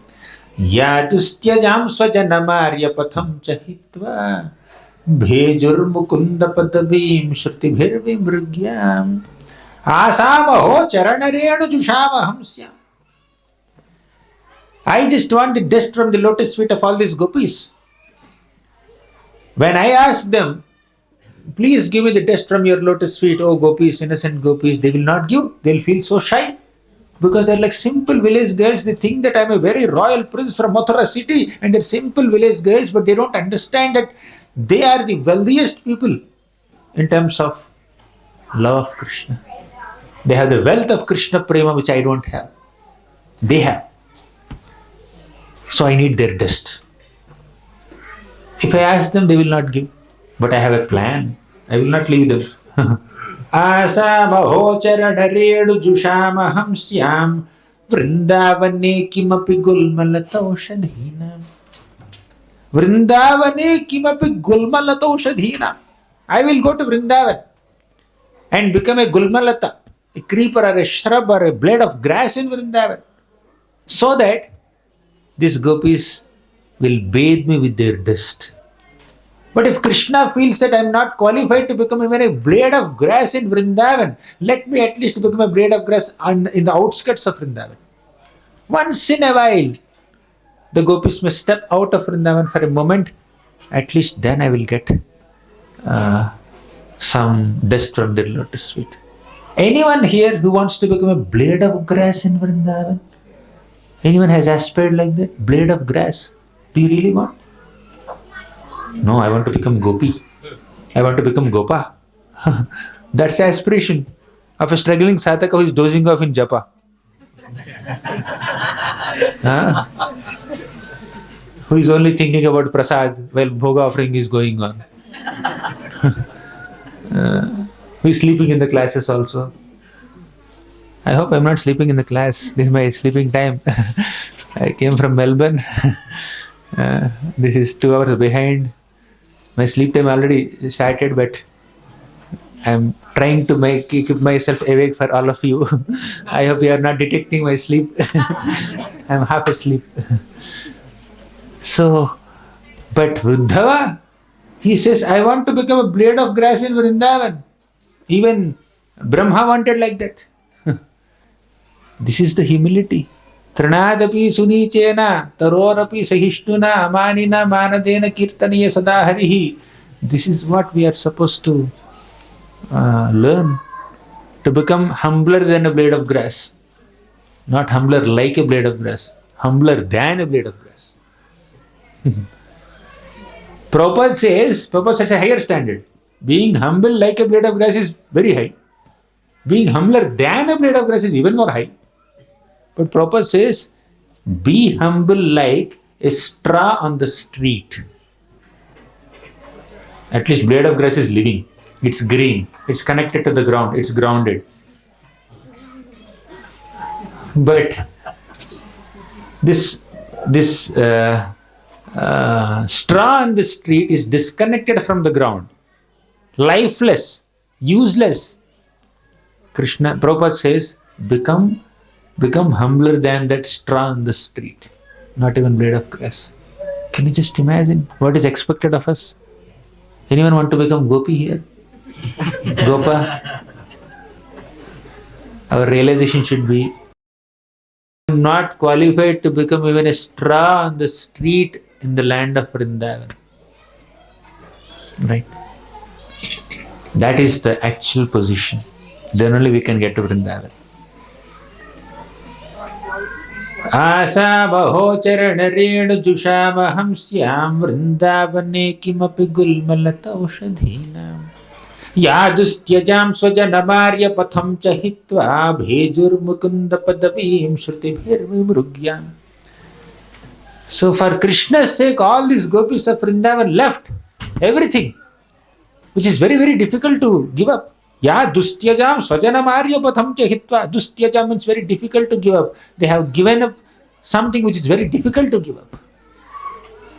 Yadustyajam swajanamarya patham chahitva Bhejur mukunda padavim shrutibhir vimrugyam Asamaho charanarenu jushamaham syam. I just want the dust from the lotus feet of all these gopis. When I ask them please give me the dust from your lotus feet, oh gopis, innocent gopis, they will not give. They'll feel so shy. Because they're like simple village girls. They think that I'm a very royal prince from Mathura city, and they're simple village girls, but they don't understand that they are the wealthiest people in terms of love of Krishna. They have the wealth of Krishna prema, which I don't have. They have. So I need their dust. If I ask them, they will not give. But I have a plan. I will not leave them. Asa bahochara dharedu jushamaham syam vrindavane kimapi gulmalataushadhinam. Vrindavane kimapi gulmalataushadhinam. I will go to Vrindavan and become a gulmalata, a creeper or a shrub or a blade of grass in Vrindavan, so that these gopis will bathe me with their dust. But if Krishna feels that I am not qualified to become even a blade of grass in Vrindavan, let me at least become a blade of grass in the outskirts of Vrindavan. Once in a while, the gopis may step out of Vrindavan for a moment. At least then I will get some dust from their lotus feet. Anyone here who wants to become a blade of grass in Vrindavan? Anyone has aspired like that? Blade of grass. Do you really want? No, I want to become Gopi. I want to become Gopa. That's the aspiration of a struggling Sataka who is dozing off in japa. Who is only thinking about prasad while bhoga offering is going on. Who is sleeping in the classes also. I hope I'm not sleeping in the class. This is my sleeping time. I came from Melbourne. This is 2 hours behind. My sleep time already started, but I'm trying to keep myself awake for all of you. I hope you are not detecting my sleep. I'm half asleep. So, but Vrindavan, he says, I want to become a blade of grass in Vrindavan. Even Brahma wanted like that. This is the humility. Trinadapi sunichena tarorapi sahishnuna amanina manadena kirtaniya sadaharihi. This is what we are supposed to learn. To become humbler than a blade of grass. Not humbler like a blade of grass. Humbler than a blade of grass. Prabhupada sets a higher standard. Being humble like a blade of grass is very high. Being humbler than a blade of grass is even more high. But Prabhupada says, be humble like a straw on the street. At least blade of grass is living. It's green. It's connected to the ground. It's grounded. But this straw on the street is disconnected from the ground. Lifeless. Useless. Prabhupada says, become humbler than that straw on the street. Not even blade of grass. Can you just imagine what is expected of us? Anyone want to become Gopi here? Gopa? Our realization should be, I am not qualified to become even a straw on the street in the land of Vrindavan. Right? That is the actual position. Then only we can get to Vrindavan. Asa bahocharan renu jushamaham syam vrindavane kimapi gulmalataushadhinam yadustyajam swajanamarya patham chahitva bhejur mukunda padavim shruti. So for Krishna's sake, all these gopis of Vrindavan left everything, which is very, very difficult to give up. Ya dustyajam swajanamarya patham chahitva. Dustyajam means very difficult to give up. They have given up something which is very difficult to give up.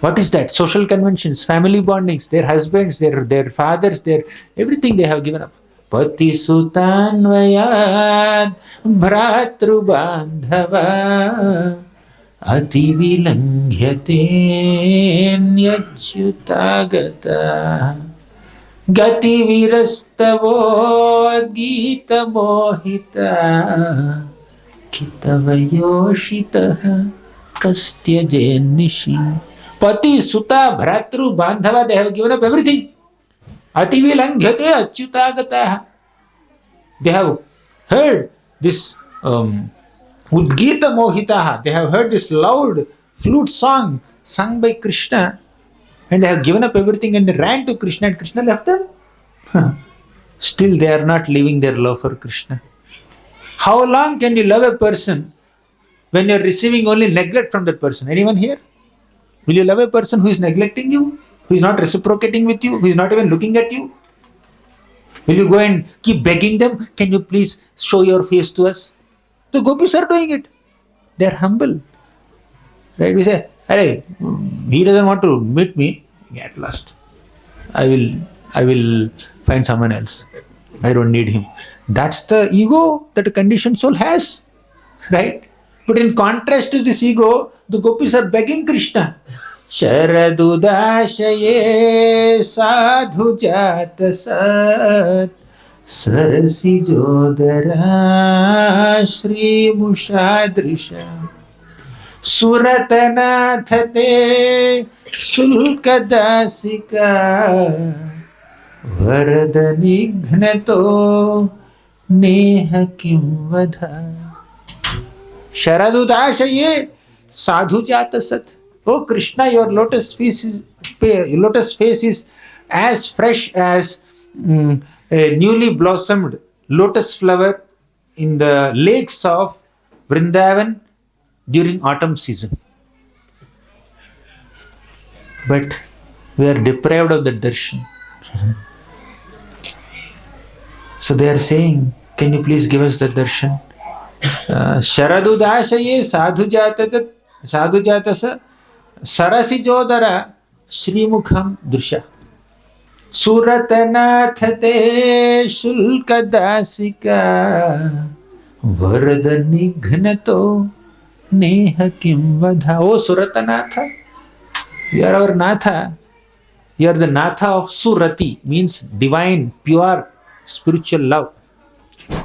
What is that? Social conventions, family bondings, their husbands, their fathers, their everything they have given up. Pati sutanvayad bhratru bandhava ati vilanghyate nyachyutagata gati virastavo gita mohita kitavayoshitaha kastyajen nishi. Pati, Suta, Bhratru, Bandhava, they have given up everything. Ativilanghate achyutagataha. They have heard this Udgita Mohitaha. They have heard this loud flute song sung by Krishna, and they have given up everything and they ran to Krishna, and Krishna left them. Still they are not leaving their love for Krishna. How long can you love a person when you are receiving only neglect from that person? Anyone here? Will you love a person who is neglecting you, who is not reciprocating with you, who is not even looking at you? Will you go and keep begging them, can you please show your face to us? The gopis are doing it. They are humble. Right? We say, hey, he doesn't want to meet me. At last, I will find someone else. I don't need him. That's the ego that a conditioned soul has. Right? But in contrast to this ego, the gopis are begging Krishna. Sharadudashaye sadhu jata sat sarasi jodara shri mushadrisha suratanathate sulkadasika varadanighnato neha kim vadha. Sharadudashaye sadhu jata sat. Oh Krishna, your lotus face is as fresh as a newly blossomed lotus flower in the lakes of Vrindavan during autumn season. But we are deprived of the darshan. So they are saying, can you please give us the darshan? Sharadudashaye sadhu jatasa sarasi jodara shrimukham drisha suratanathate shulkadasika varadanighnato neha kim vadha. Oh Suratanatha, you are our Natha. You are the Natha of Surati, means divine, pure, spiritual love.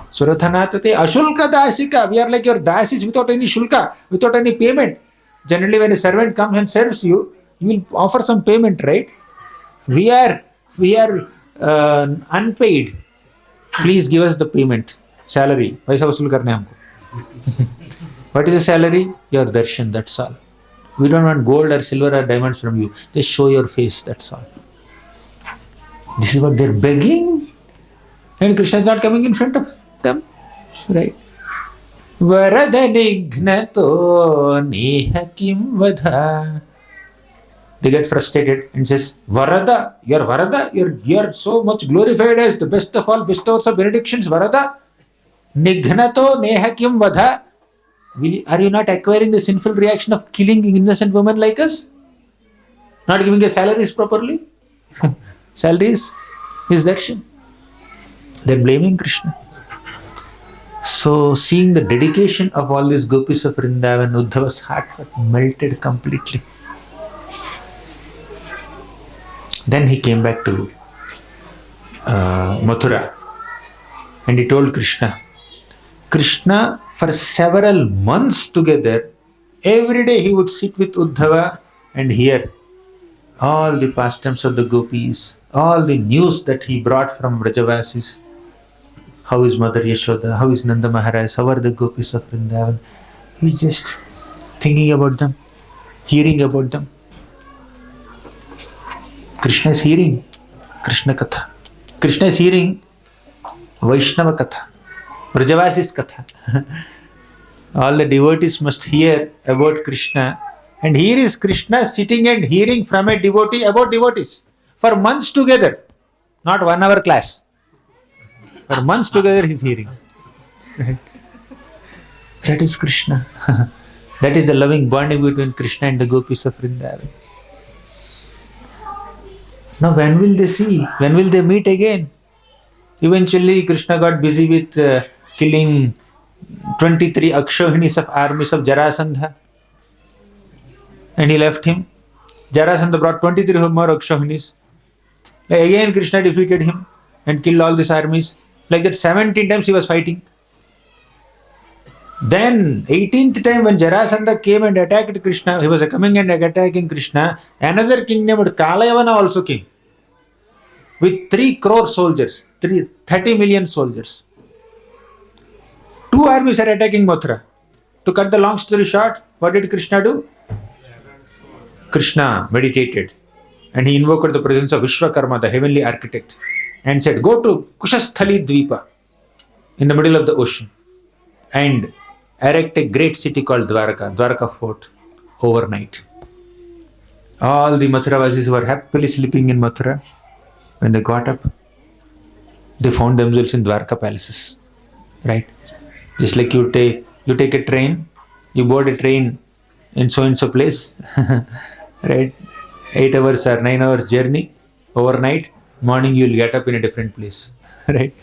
Suratanathate ashulka dasika. We are like your dasis without any shulka, without any payment. Generally, when a servant comes and serves you, you will offer some payment, right? We are unpaid. Please give us the payment, salary. Paisa vasool karne humko. What is the salary? Your darshan, that's all. We don't want gold or silver or diamonds from you. Just show your face, that's all. This is what they're begging. And Krishna is not coming in front of them. Right? Varadanighnato neha kim vadha. They get frustrated and says, Varada, you're Varada, you're so much glorified as the best of all bestowers of benedictions, Varada. Nighnato neha kim vadha. Are you not acquiring the sinful reaction of killing innocent women like us? Not giving the salaries properly? Salaries is darshan. They're blaming Krishna. So, seeing the dedication of all these gopis of Vrindavan, Uddhava's heart melted completely. Then he came back to Mathura and he told Krishna. Krishna, for several months together, every day he would sit with Uddhava and hear all the pastimes of the gopis, all the news that he brought from Vrajavasis. How is Mother Yashoda? How is Nanda Maharaj? How are the gopis of Vrindavan? He's just thinking about them, hearing about them. Krishna is hearing Krishna Katha. Krishna is hearing Vaishnava Katha, Vrajavasis Katha. All the devotees must hear about Krishna. And here is Krishna sitting and hearing from a devotee about devotees for months together. Not 1 hour class. For months together he is hearing. Right? That is Krishna. That is the loving bonding between Krishna and the gopis of Vrindavan. Now when will they see? When will they meet again? Eventually Krishna got busy with killing 23 Akshohinis of armies of Jarasandha. And he left him. Jarasandha brought 23 more Akshohinis. Again Krishna defeated him and killed all these armies. Like that 17 times he was fighting. Then 18th time when Jarasandha came and attacked Krishna, he was coming and attacking Krishna, another king named Kalayavana also came. with 3 crore soldiers, 30 million soldiers. 2 armies are attacking Mathura. To cut the long story short, what did Krishna do? Krishna meditated and he invoked the presence of Vishwakarma, the heavenly architect, and said, go to Kushasthali Dvipa in the middle of the ocean and erect a great city called Dwarka fort overnight. All the Mathuravasis were happily sleeping in Mathura. When they got up, they found themselves in Dwarka palaces. Right? Just like you take a train, you board a train in so and so place, right? 8 hours or 9 hours journey overnight. Morning you will get up in a different place, right?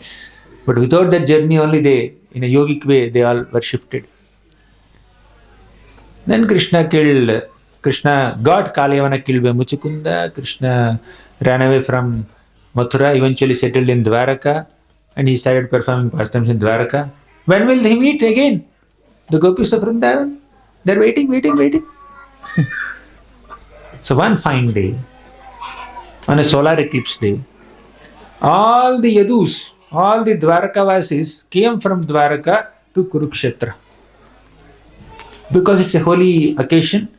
But without that journey, only they, in a yogic way, they all were shifted. Then Krishna got Kalyavana killed by Muchukunda. Krishna ran away from Mathura, eventually settled in Dwaraka, and he started performing pastimes in Dwaraka. When will he meet again? The gopis of Vrindavan? They're waiting. So one fine day, on a solar eclipse day, all the Yadus, all the Dwarakavasis came from Dwaraka to Kurukshetra. Because it's a holy occasion,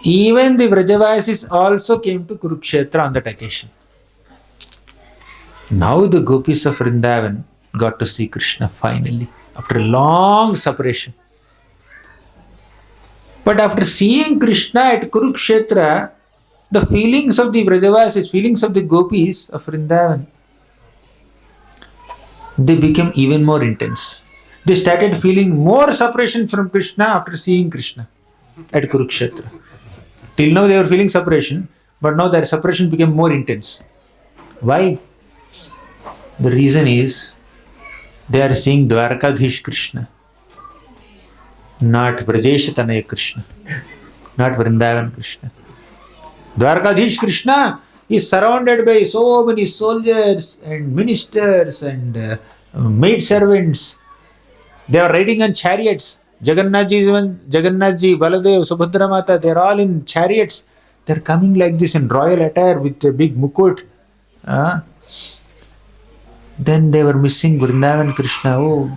even the Vrajavasis also came to Kurukshetra on that occasion. Now the gopis of Vrindavan got to see Krishna finally, after a long separation. But after seeing Krishna at Kurukshetra, the feelings of the Vrajavasis, feelings of the gopis of Vrindavan, they became even more intense. They started feeling more separation from Krishna after seeing Krishna at Kurukshetra. Till now they were feeling separation, but now their separation became more intense. Why? The reason is they are seeing Dwarakadhish Krishna, not Brajeshatanaya Krishna, not Vrindavan Krishna. Dwarakadhish Krishna is surrounded by so many soldiers and ministers and maid servants. They are riding on chariots. Jagannathji, Baladev, Subhadra Mata, they are all in chariots. They are coming like this in royal attire with a big mukut. Then they were missing Vrindavan Krishna. Oh,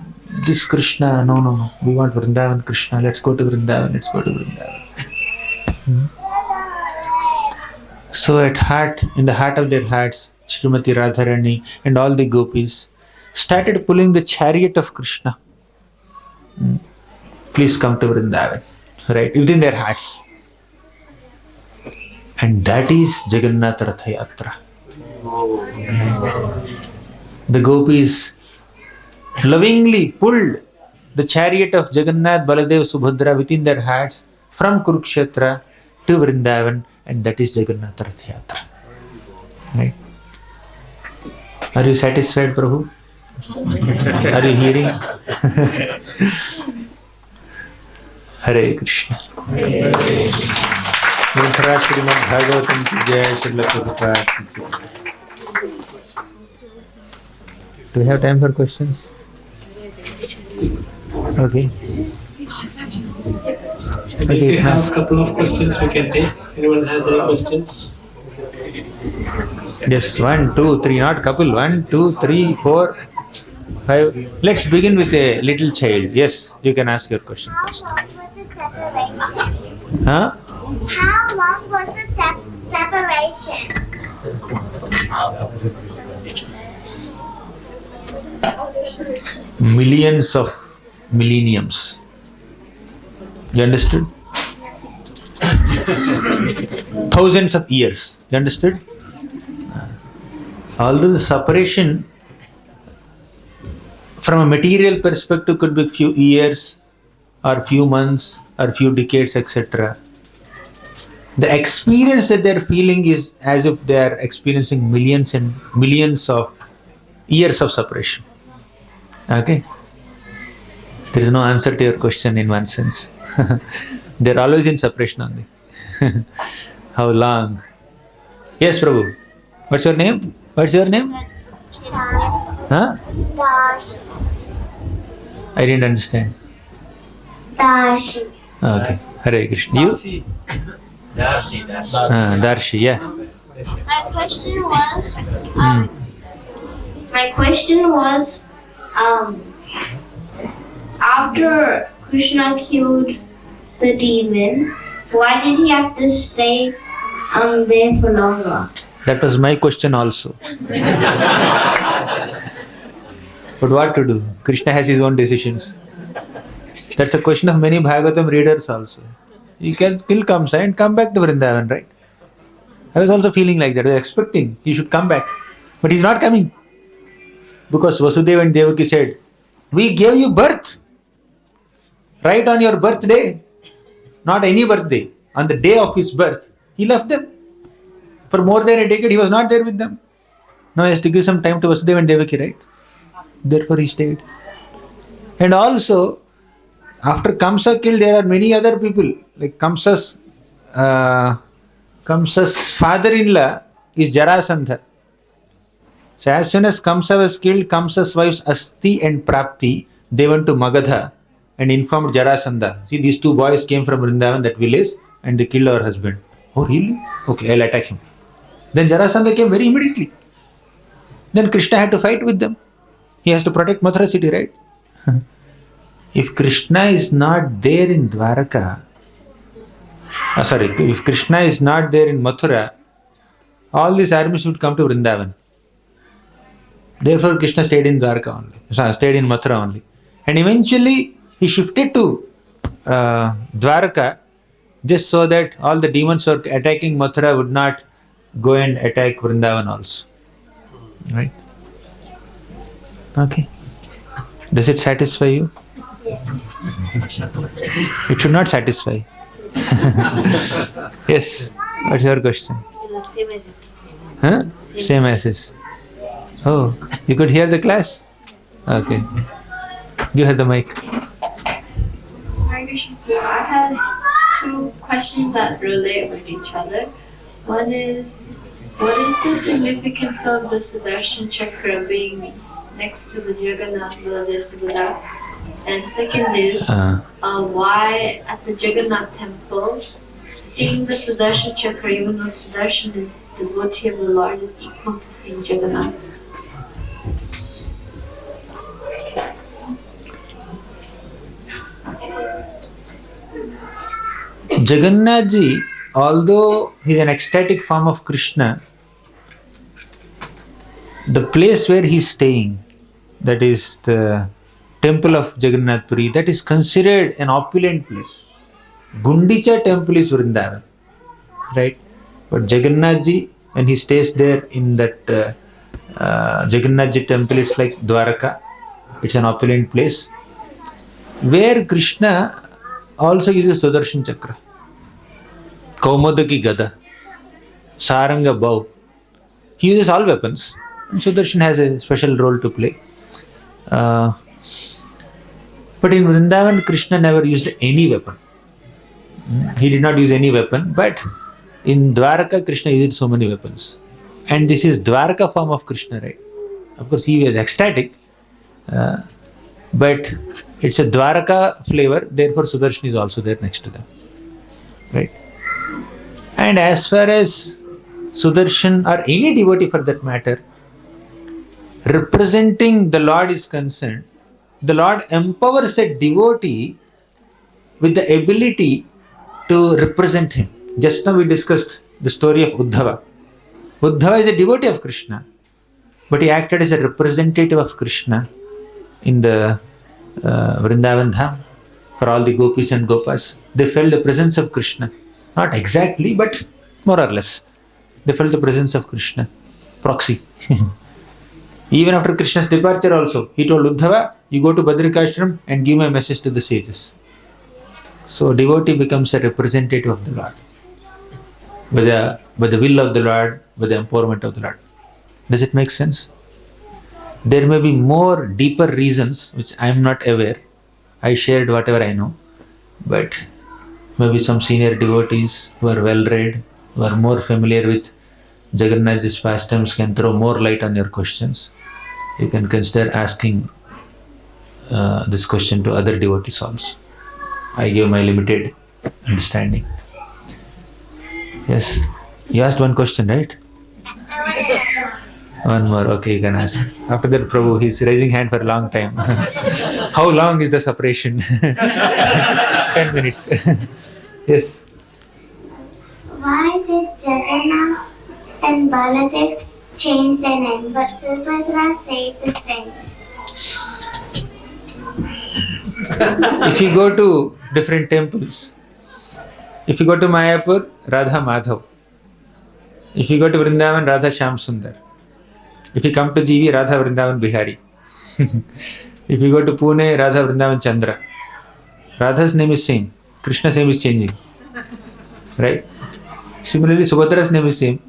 this Krishna, no. We want Vrindavan Krishna. Let's go to Vrindavan. So in the heart of their hearts, Srimati Radharani and all the gopis started pulling the chariot of Krishna. Please come to Vrindavan, right? Within their hearts. And that is Jagannath Ratha Yatra. The gopis lovingly pulled the chariot of Jagannath, Baladev, Subhadra within their hearts from Kurukshetra to Vrindavan, and that is Jagannath Ratha Yatra. Right? Are you satisfied, Prabhu? Are you hearing? Hare Krishna. Do we have time for questions? Okay. If we have a couple of questions, we can take. Anyone has any questions? Yes, 1, 2, 3, not couple. 1, 2, 3, 4, 5. Let's begin with a little child. Yes, you can ask your question first. How long was the separation? Huh? How long was the separation? Millions of millenniums. You understood? Thousands of years. You understood? Although the separation from a material perspective could be few years or few months or few decades, etc. The experience that they're feeling is as if they're experiencing millions and millions of years of separation. Okay? There is no answer to your question in one sense. They're always in separation only. How long? Yes, Prabhu. What's your name? Huh? Dash. I didn't understand. Dash. Okay. Hare Krishna. You? Darshi, yeah. My question was, my question was, after Krishna killed the demon, why did he have to stay there for longer? That was my question also. But what to do? Krishna has his own decisions. That's a question of many Bhagavatam readers also. He'll come and come back to Vrindavan, right? I was also feeling like that. I was expecting he should come back. But he's not coming. Because Vasudeva and Devaki said, we gave you birth. Right on your birthday. Not any birthday. On the day of his birth. He left them. For more than a decade, he was not there with them. Now he has to give some time to Vasudeva and Devaki, right? Therefore he stayed. And also, after Kamsa killed, there are many other people. Like Kamsa's father-in-law is Jarasandha. So as soon as Kamsa was killed, Kamsa's wives Asti and Prapti, they went to Magadha and informed Jarasandha. See, these two boys came from Vrindavan, that village, and they killed our husband. Oh, really? Okay, I'll attack him. Then Jarasandha came very immediately. Then Krishna had to fight with them. He has to protect Mathura city, right? If Krishna is not there in Dwaraka, if Krishna is not there in Mathura, all these armies would come to Vrindavan. Therefore, Krishna stayed in Dwaraka only, stayed in Mathura only. And eventually, he shifted to Dwaraka just so that all the demons who are attacking Mathura would not go and attack Vrindavan also. Right? Okay. Does it satisfy you? It should not satisfy. Yes. What's your question? Same as this. Huh? Same as this. Oh, you could hear the class? Okay. Give her the mic. Harekrishna, I had two questions that relate with each other. One is, what is the significance of the Sudarshan Chakra being next to the Jagannath Ratha Yatra? And second is, why at the Jagannath temple, seeing the Sudarshan Chakra, even though Sudarshan is devotee of the Lord, is equal to seeing Jagannath? Jagannath ji, although he is an ecstatic form of Krishna, the place where he is staying, that is the temple of Jagannath Puri, that is considered an opulent place. Gundicha temple is Vrindavan, right? But Jagannath ji, when he stays there in that Jagannath ji temple, it's like Dwaraka. It's an opulent place where Krishna also uses Sudarshan Chakra, Kaumodaki Gada, Saranga Bow. He uses all weapons, and Sudarshan has a special role to play. But in Vrindavan, Krishna never used any weapon. He did not use any weapon, but in Dwaraka, Krishna used so many weapons. And this is Dwaraka form of Krishna, right? Of course, he was ecstatic, but it's a Dwaraka flavor, therefore Sudarshan is also there next to them. Right? And as far as Sudarshan or any devotee for that matter, representing the Lord is concerned, the Lord empowers a devotee with the ability to represent him. Just now we discussed the story of Uddhava. Uddhava is a devotee of Krishna, but he acted as a representative of Krishna in the Vrindavan Dham for all the gopis and gopas. They felt the presence of Krishna. Not exactly, but more or less. They felt the presence of Krishna. Proxy. Even after Krishna's departure also, he told Uddhava, you go to Badrikashram and give my message to the sages. So devotee becomes a representative of the Lord. By the will of the Lord, by the empowerment of the Lord. Does it make sense? There may be more deeper reasons which I am not aware. I shared whatever I know. But maybe some senior devotees who are well read, who are more familiar with Jagannath's pastimes can throw more light on your questions. You can consider asking this question to other devotees also. I give my limited understanding. Yes. You asked one question, right? One more. Okay, you can ask. After that, Prabhu, he's raising hand for a long time. How long is the separation? 10 minutes. Yes. Why did Jagannath and Baladev change their name, but Subhadra stayed the same? If you go to different temples, if you go to Mayapur, Radha Madhav. If you go to Vrindavan, Radha Shyam Sundar. If you come to GV, Radha Vrindavan Bihari. If you go to Pune, Radha Vrindavan Chandra. Radha's name is same. Krishna's name is changing. Right? Similarly, Subhadra's name is same.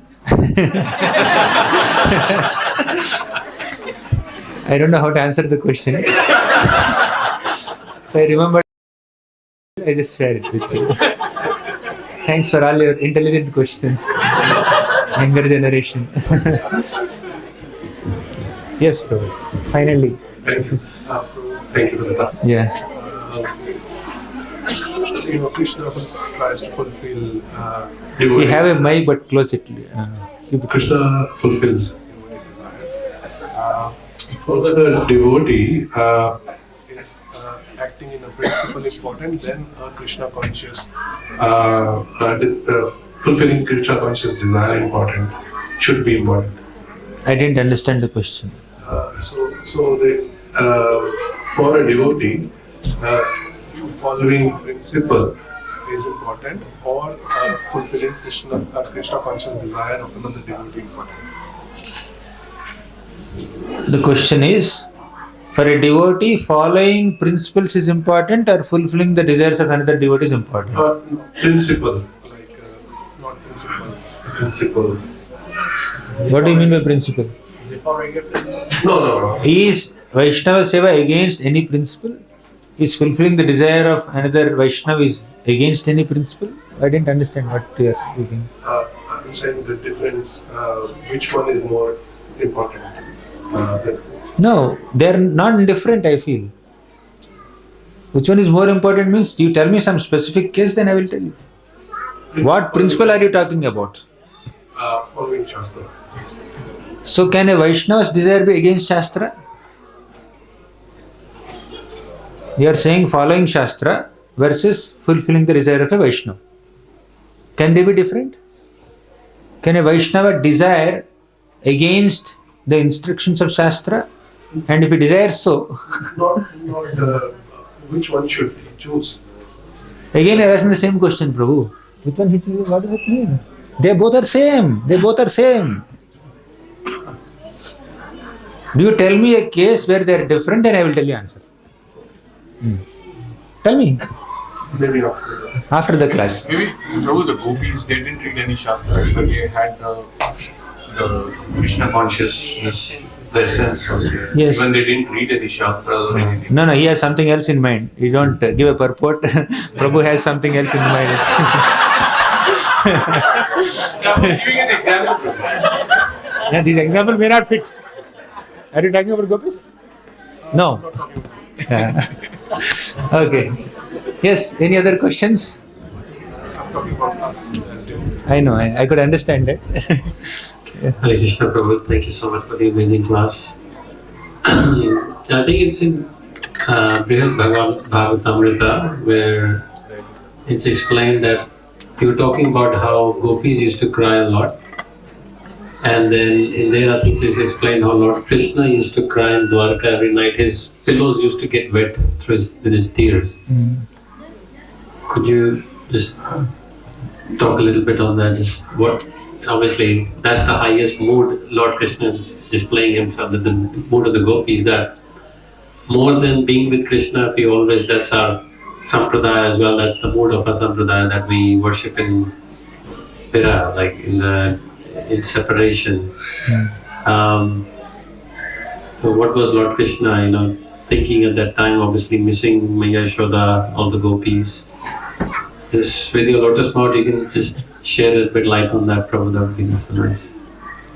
I don't know how to answer the question. So I remember, I just share it with you. Thanks for all your intelligent questions. Younger generation. Yes, bro. Finally. Thank you. Thank you for that. Yeah. Krishna tries to fulfill We devotee have a mic, but close it. Krishna fulfills devotee desire. For the devotee is acting in a principle important, then Krishna conscious, fulfilling Krishna conscious desire important, should be important. I didn't understand the question. For a devotee, following principle is important, or fulfilling Krishna conscious desire of another devotee important. The question is, for a devotee, following principles is important or fulfilling the desires of another devotee is important? Principle, like not principles, principles. What do you mean by principle? No. Is Vaishnava Seva against any principle? Is fulfilling the desire of another Vaishnava is against any principle? I didn't understand what you are speaking. I'm saying the difference, which one is more important? No, they are not different, I feel. Which one is more important means you tell me some specific case, then I will tell you. What principle are you talking about? Following Shastra. So can a Vaishnava's desire be against Shastra? You are saying following Shastra versus fulfilling the desire of a Vaishnava. Can they be different? Can a Vaishnava desire against the instructions of Shastra? And if he desires so, Not which one should he choose? again I am asking the same question, Prabhu. Which one he chooses? What does it mean? They both are same. They both are same. Do you tell me a case where they are different, then I will tell you answer. Tell me. Maybe not. After the class. Maybe Prabhu, the gopis, they didn't read any Shastra, but they had the Krishna consciousness, the essence also. Yes. Even they didn't read any Shastras or anything. No, he has something else in mind. You don't give a purport. Prabhu has something else in mind. I'm giving an example. Yeah, this example may not fit. Are you talking about gopis? No. Okay. Yes, any other questions? I'm talking about us as devotee. I know, I could understand that. Hare Krishna Prabhu, thank you so much for the amazing class. I think it's in Brihad Bhagavatamrita where it's explained that you were talking about how gopis used to cry a lot. And then in there I think it's explained how Lord Krishna used to cry in Dwarka every night. His pillows used to get wet with his tears. Could you just talk a little bit on that? Just what, obviously, that's the highest mood Lord Krishna is displaying himself, the mood of the gopis, that more than being with Krishna, we always, that's our sampradaya as well, that's the mood of our sampradaya, that we worship in Viraha, like in separation. So what was Lord Krishna, thinking at that time, obviously missing Maya Yashoda, all the gopis. Just with your lotus mouth, you can just share a bit light on that, Prabhu, that would be so nice.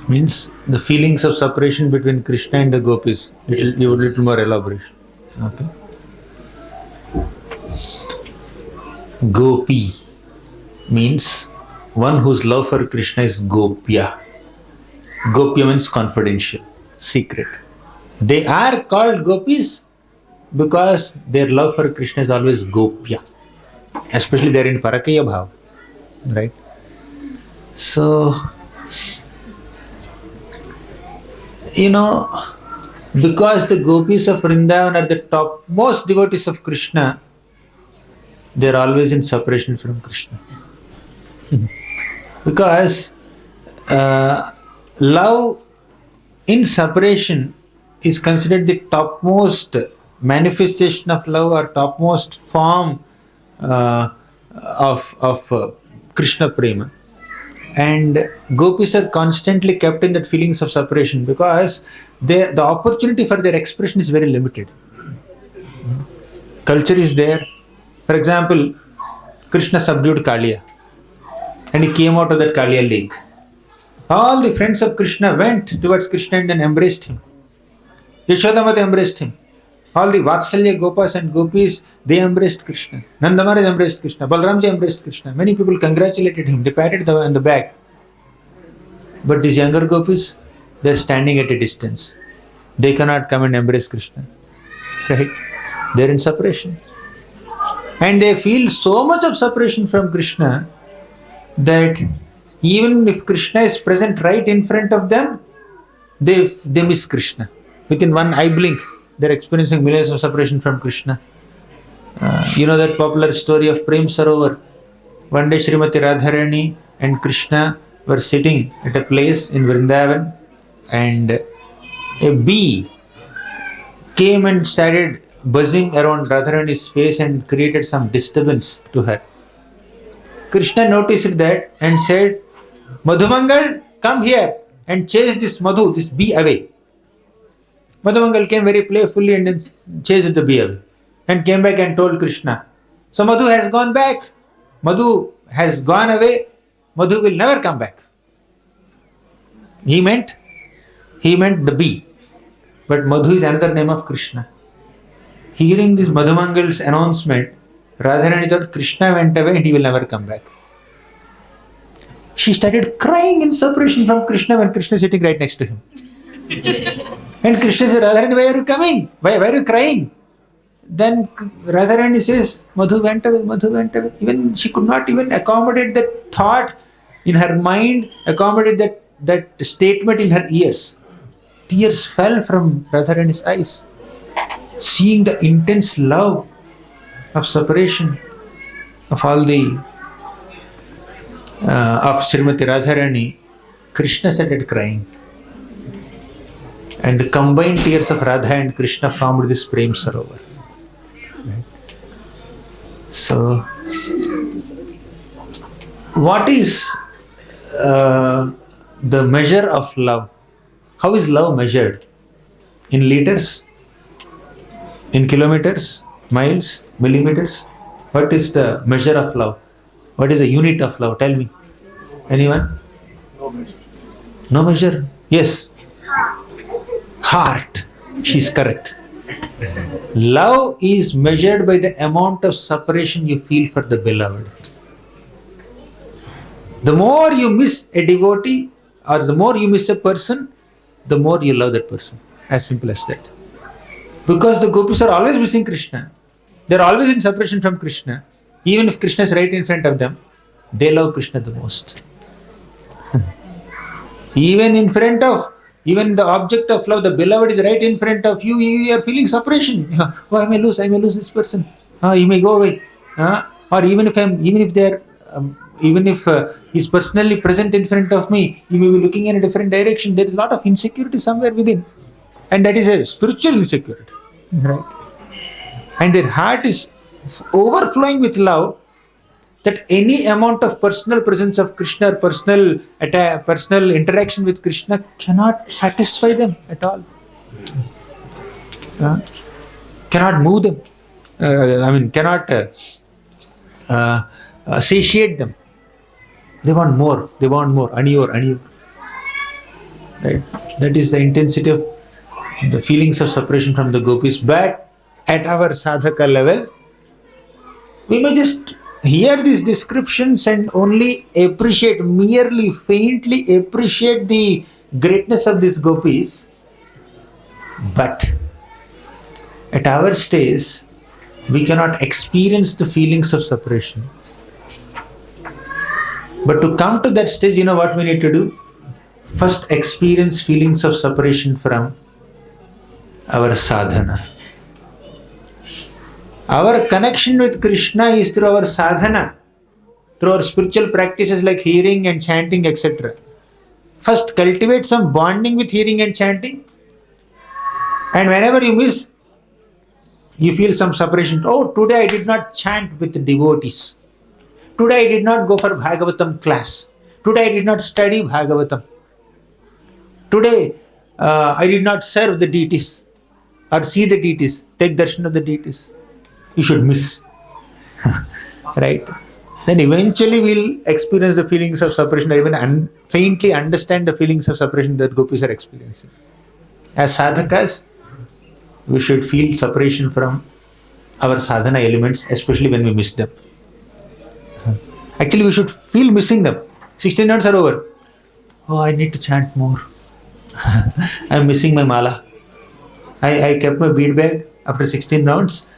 Means the feelings of separation between Krishna and the gopis. Give a little more elaboration. Okay. Gopi means one whose love for Krishna is Gopya. Gopya means confidential, secret. They are called gopis because their love for Krishna is always gopya. Especially they're in parakaya bhav. Right? So, because the gopis of Vrindavan are the topmost devotees of Krishna, they're always in separation from Krishna. Because love in separation is considered the topmost manifestation of love or topmost form of Krishna prema. And gopis are constantly kept in that feelings of separation because the opportunity for their expression is very limited. Culture is there. For example, Krishna subdued Kaliya and he came out of that Kaliya lake. All the friends of Krishna went towards Krishna and then embraced him. Yashodamata embraced him. All the Vatsalya Gopas and Gopis, they embraced Krishna. Nanda Maharaj embraced Krishna. Balramji embraced Krishna. Many people congratulated him. They patted him on the back. But these younger Gopis, they are standing at a distance. They cannot come and embrace Krishna. Right? They are in separation. And they feel so much of separation from Krishna that even if Krishna is present right in front of them, they miss Krishna. Within one eye blink, they're experiencing millions of separation from Krishna. You know that popular story of Prem Sarovar. One day Srimati Radharani and Krishna were sitting at a place in Vrindavan and a bee came and started buzzing around Radharani's face and created some disturbance to her. Krishna noticed that and said, Madhumangal, come here and chase this Madhu, this bee away. Madhumangal came very playfully and then chased the bee away and came back and told Krishna. So Madhu has gone back. Madhu has gone away. Madhu will never come back. He meant the bee. But Madhu is another name of Krishna. Hearing this Madhumangal's announcement, Radharani thought Krishna went away and he will never come back. She started crying in separation from Krishna when Krishna is sitting right next to him. And Krishna said, Radharani, why are you coming? Why are you crying? Then Radharani says, Madhu went away, Madhu went away. Even she could not even accommodate that thought in her mind, accommodate that statement in her ears. Tears fell from Radharani's eyes. Seeing the intense love of separation of all the of Srimati Radharani, Krishna started crying. And the combined tears of Radha and Krishna formed this Prem Sarovar. So, what is the measure of love? How is love measured? In liters? In kilometers? Miles? Millimeters? What is the measure of love? What is the unit of love? Tell me. Anyone? No measure? Yes. Heart. She's correct. Love is measured by the amount of separation you feel for the beloved. The more you miss a devotee or the more you miss a person, the more you love that person. As simple as that. Because the gopis are always missing Krishna. They're always in separation from Krishna. Even if Krishna is right in front of them, they love Krishna the most. Even the object of love, the beloved is right in front of you, you are feeling separation. Oh, I may lose this person. He may go away. Or even if he's personally present in front of me, he may be looking in a different direction. There is a lot of insecurity somewhere within. And that is a spiritual insecurity. Right? And their heart is overflowing with love, that any amount of personal presence of Krishna or personal interaction with Krishna cannot satisfy them at all. Cannot move them. Cannot satiate them. They want more. Aniyor. Right? That is the intensity of the feelings of separation from the gopis. But at our sadhaka level, we may just hear these descriptions and only merely faintly appreciate the greatness of these gopis, but at our stage, we cannot experience the feelings of separation. But to come to that stage, you know what we need to do? First, experience feelings of separation from our sadhana. Our connection with Krishna is through our sadhana, through our spiritual practices like hearing and chanting, etc. First, cultivate some bonding with hearing and chanting, and whenever you miss, you feel some separation. Oh, today I did not chant with the devotees. Today I did not go for Bhagavatam class. Today I did not study Bhagavatam. Today I did not serve the deities or see the deities, take darshan of the deities. You should miss. Right? Then eventually we'll experience the feelings of separation or even faintly understand the feelings of separation that gopis are experiencing. As sadhakas, we should feel separation from our sadhana elements, especially when we miss them. Actually, we should feel missing them. 16 rounds are over. Oh, I need to chant more. I'm missing my mala. I kept my bead bag after 16 rounds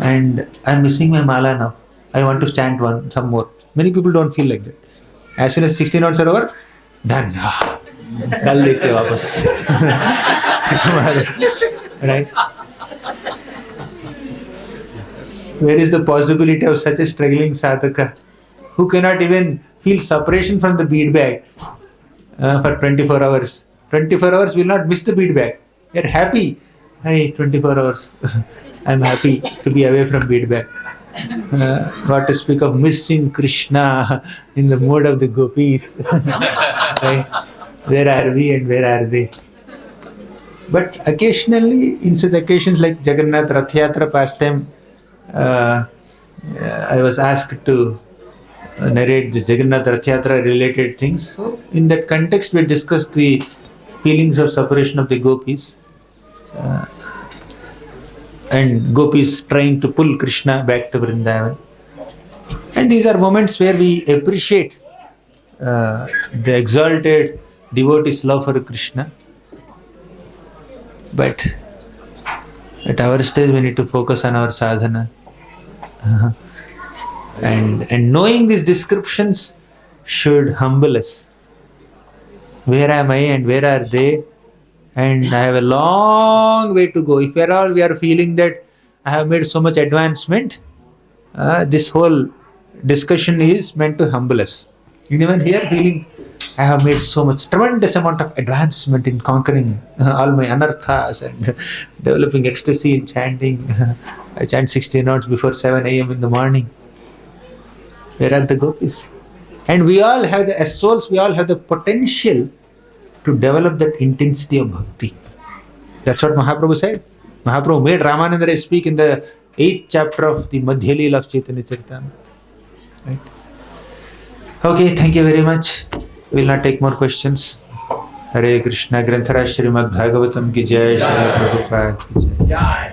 and I'm missing my mala now. I want to chant some more. Many people don't feel like that. As soon as 16 rounds are over, done. Kal dekhe wapas. Right? Where is the possibility of such a struggling sadhaka who cannot even feel separation from the bead bag for 24 hours? 24 hours will not miss the bead bag. You're happy. Hey, 24 hours. I'm happy to be away from bead bag. What to speak of missing Krishna in the mood of the gopis. Right? Where are we and where are they? But occasionally, in such occasions like Jagannath Ratha Yatra pastime, I was asked to narrate the Jagannath Ratha Yatra related things. So, in that context, we discussed the feelings of separation of the gopis and gopis trying to pull Krishna back to Vrindavan. And these are moments where we appreciate the exalted devotee's love for Krishna. But at our stage, we need to focus on our sadhana. And knowing these descriptions should humble us. Where am I and where are they? And I have a long way to go. If we are feeling that I have made so much advancement, this whole discussion is meant to humble us. Anyone here feeling I have made so much, tremendous amount of advancement in conquering all my anarthas and developing ecstasy in chanting. I chant 16 rounds before 7 a.m. in the morning. Where are the gopis? And we all have as souls, we all have the potential to develop that intensity of bhakti. That's what Mahaprabhu said. Mahaprabhu made Ramananda speak in the 8th chapter of the Madhya Leela of Chaitanya Charitamrita. Right? Okay, thank you very much. We will not take more questions. Hare Krishna. Grantharaj Srimad Bhagavatam ki jai. Shri Prabhupada ki jai.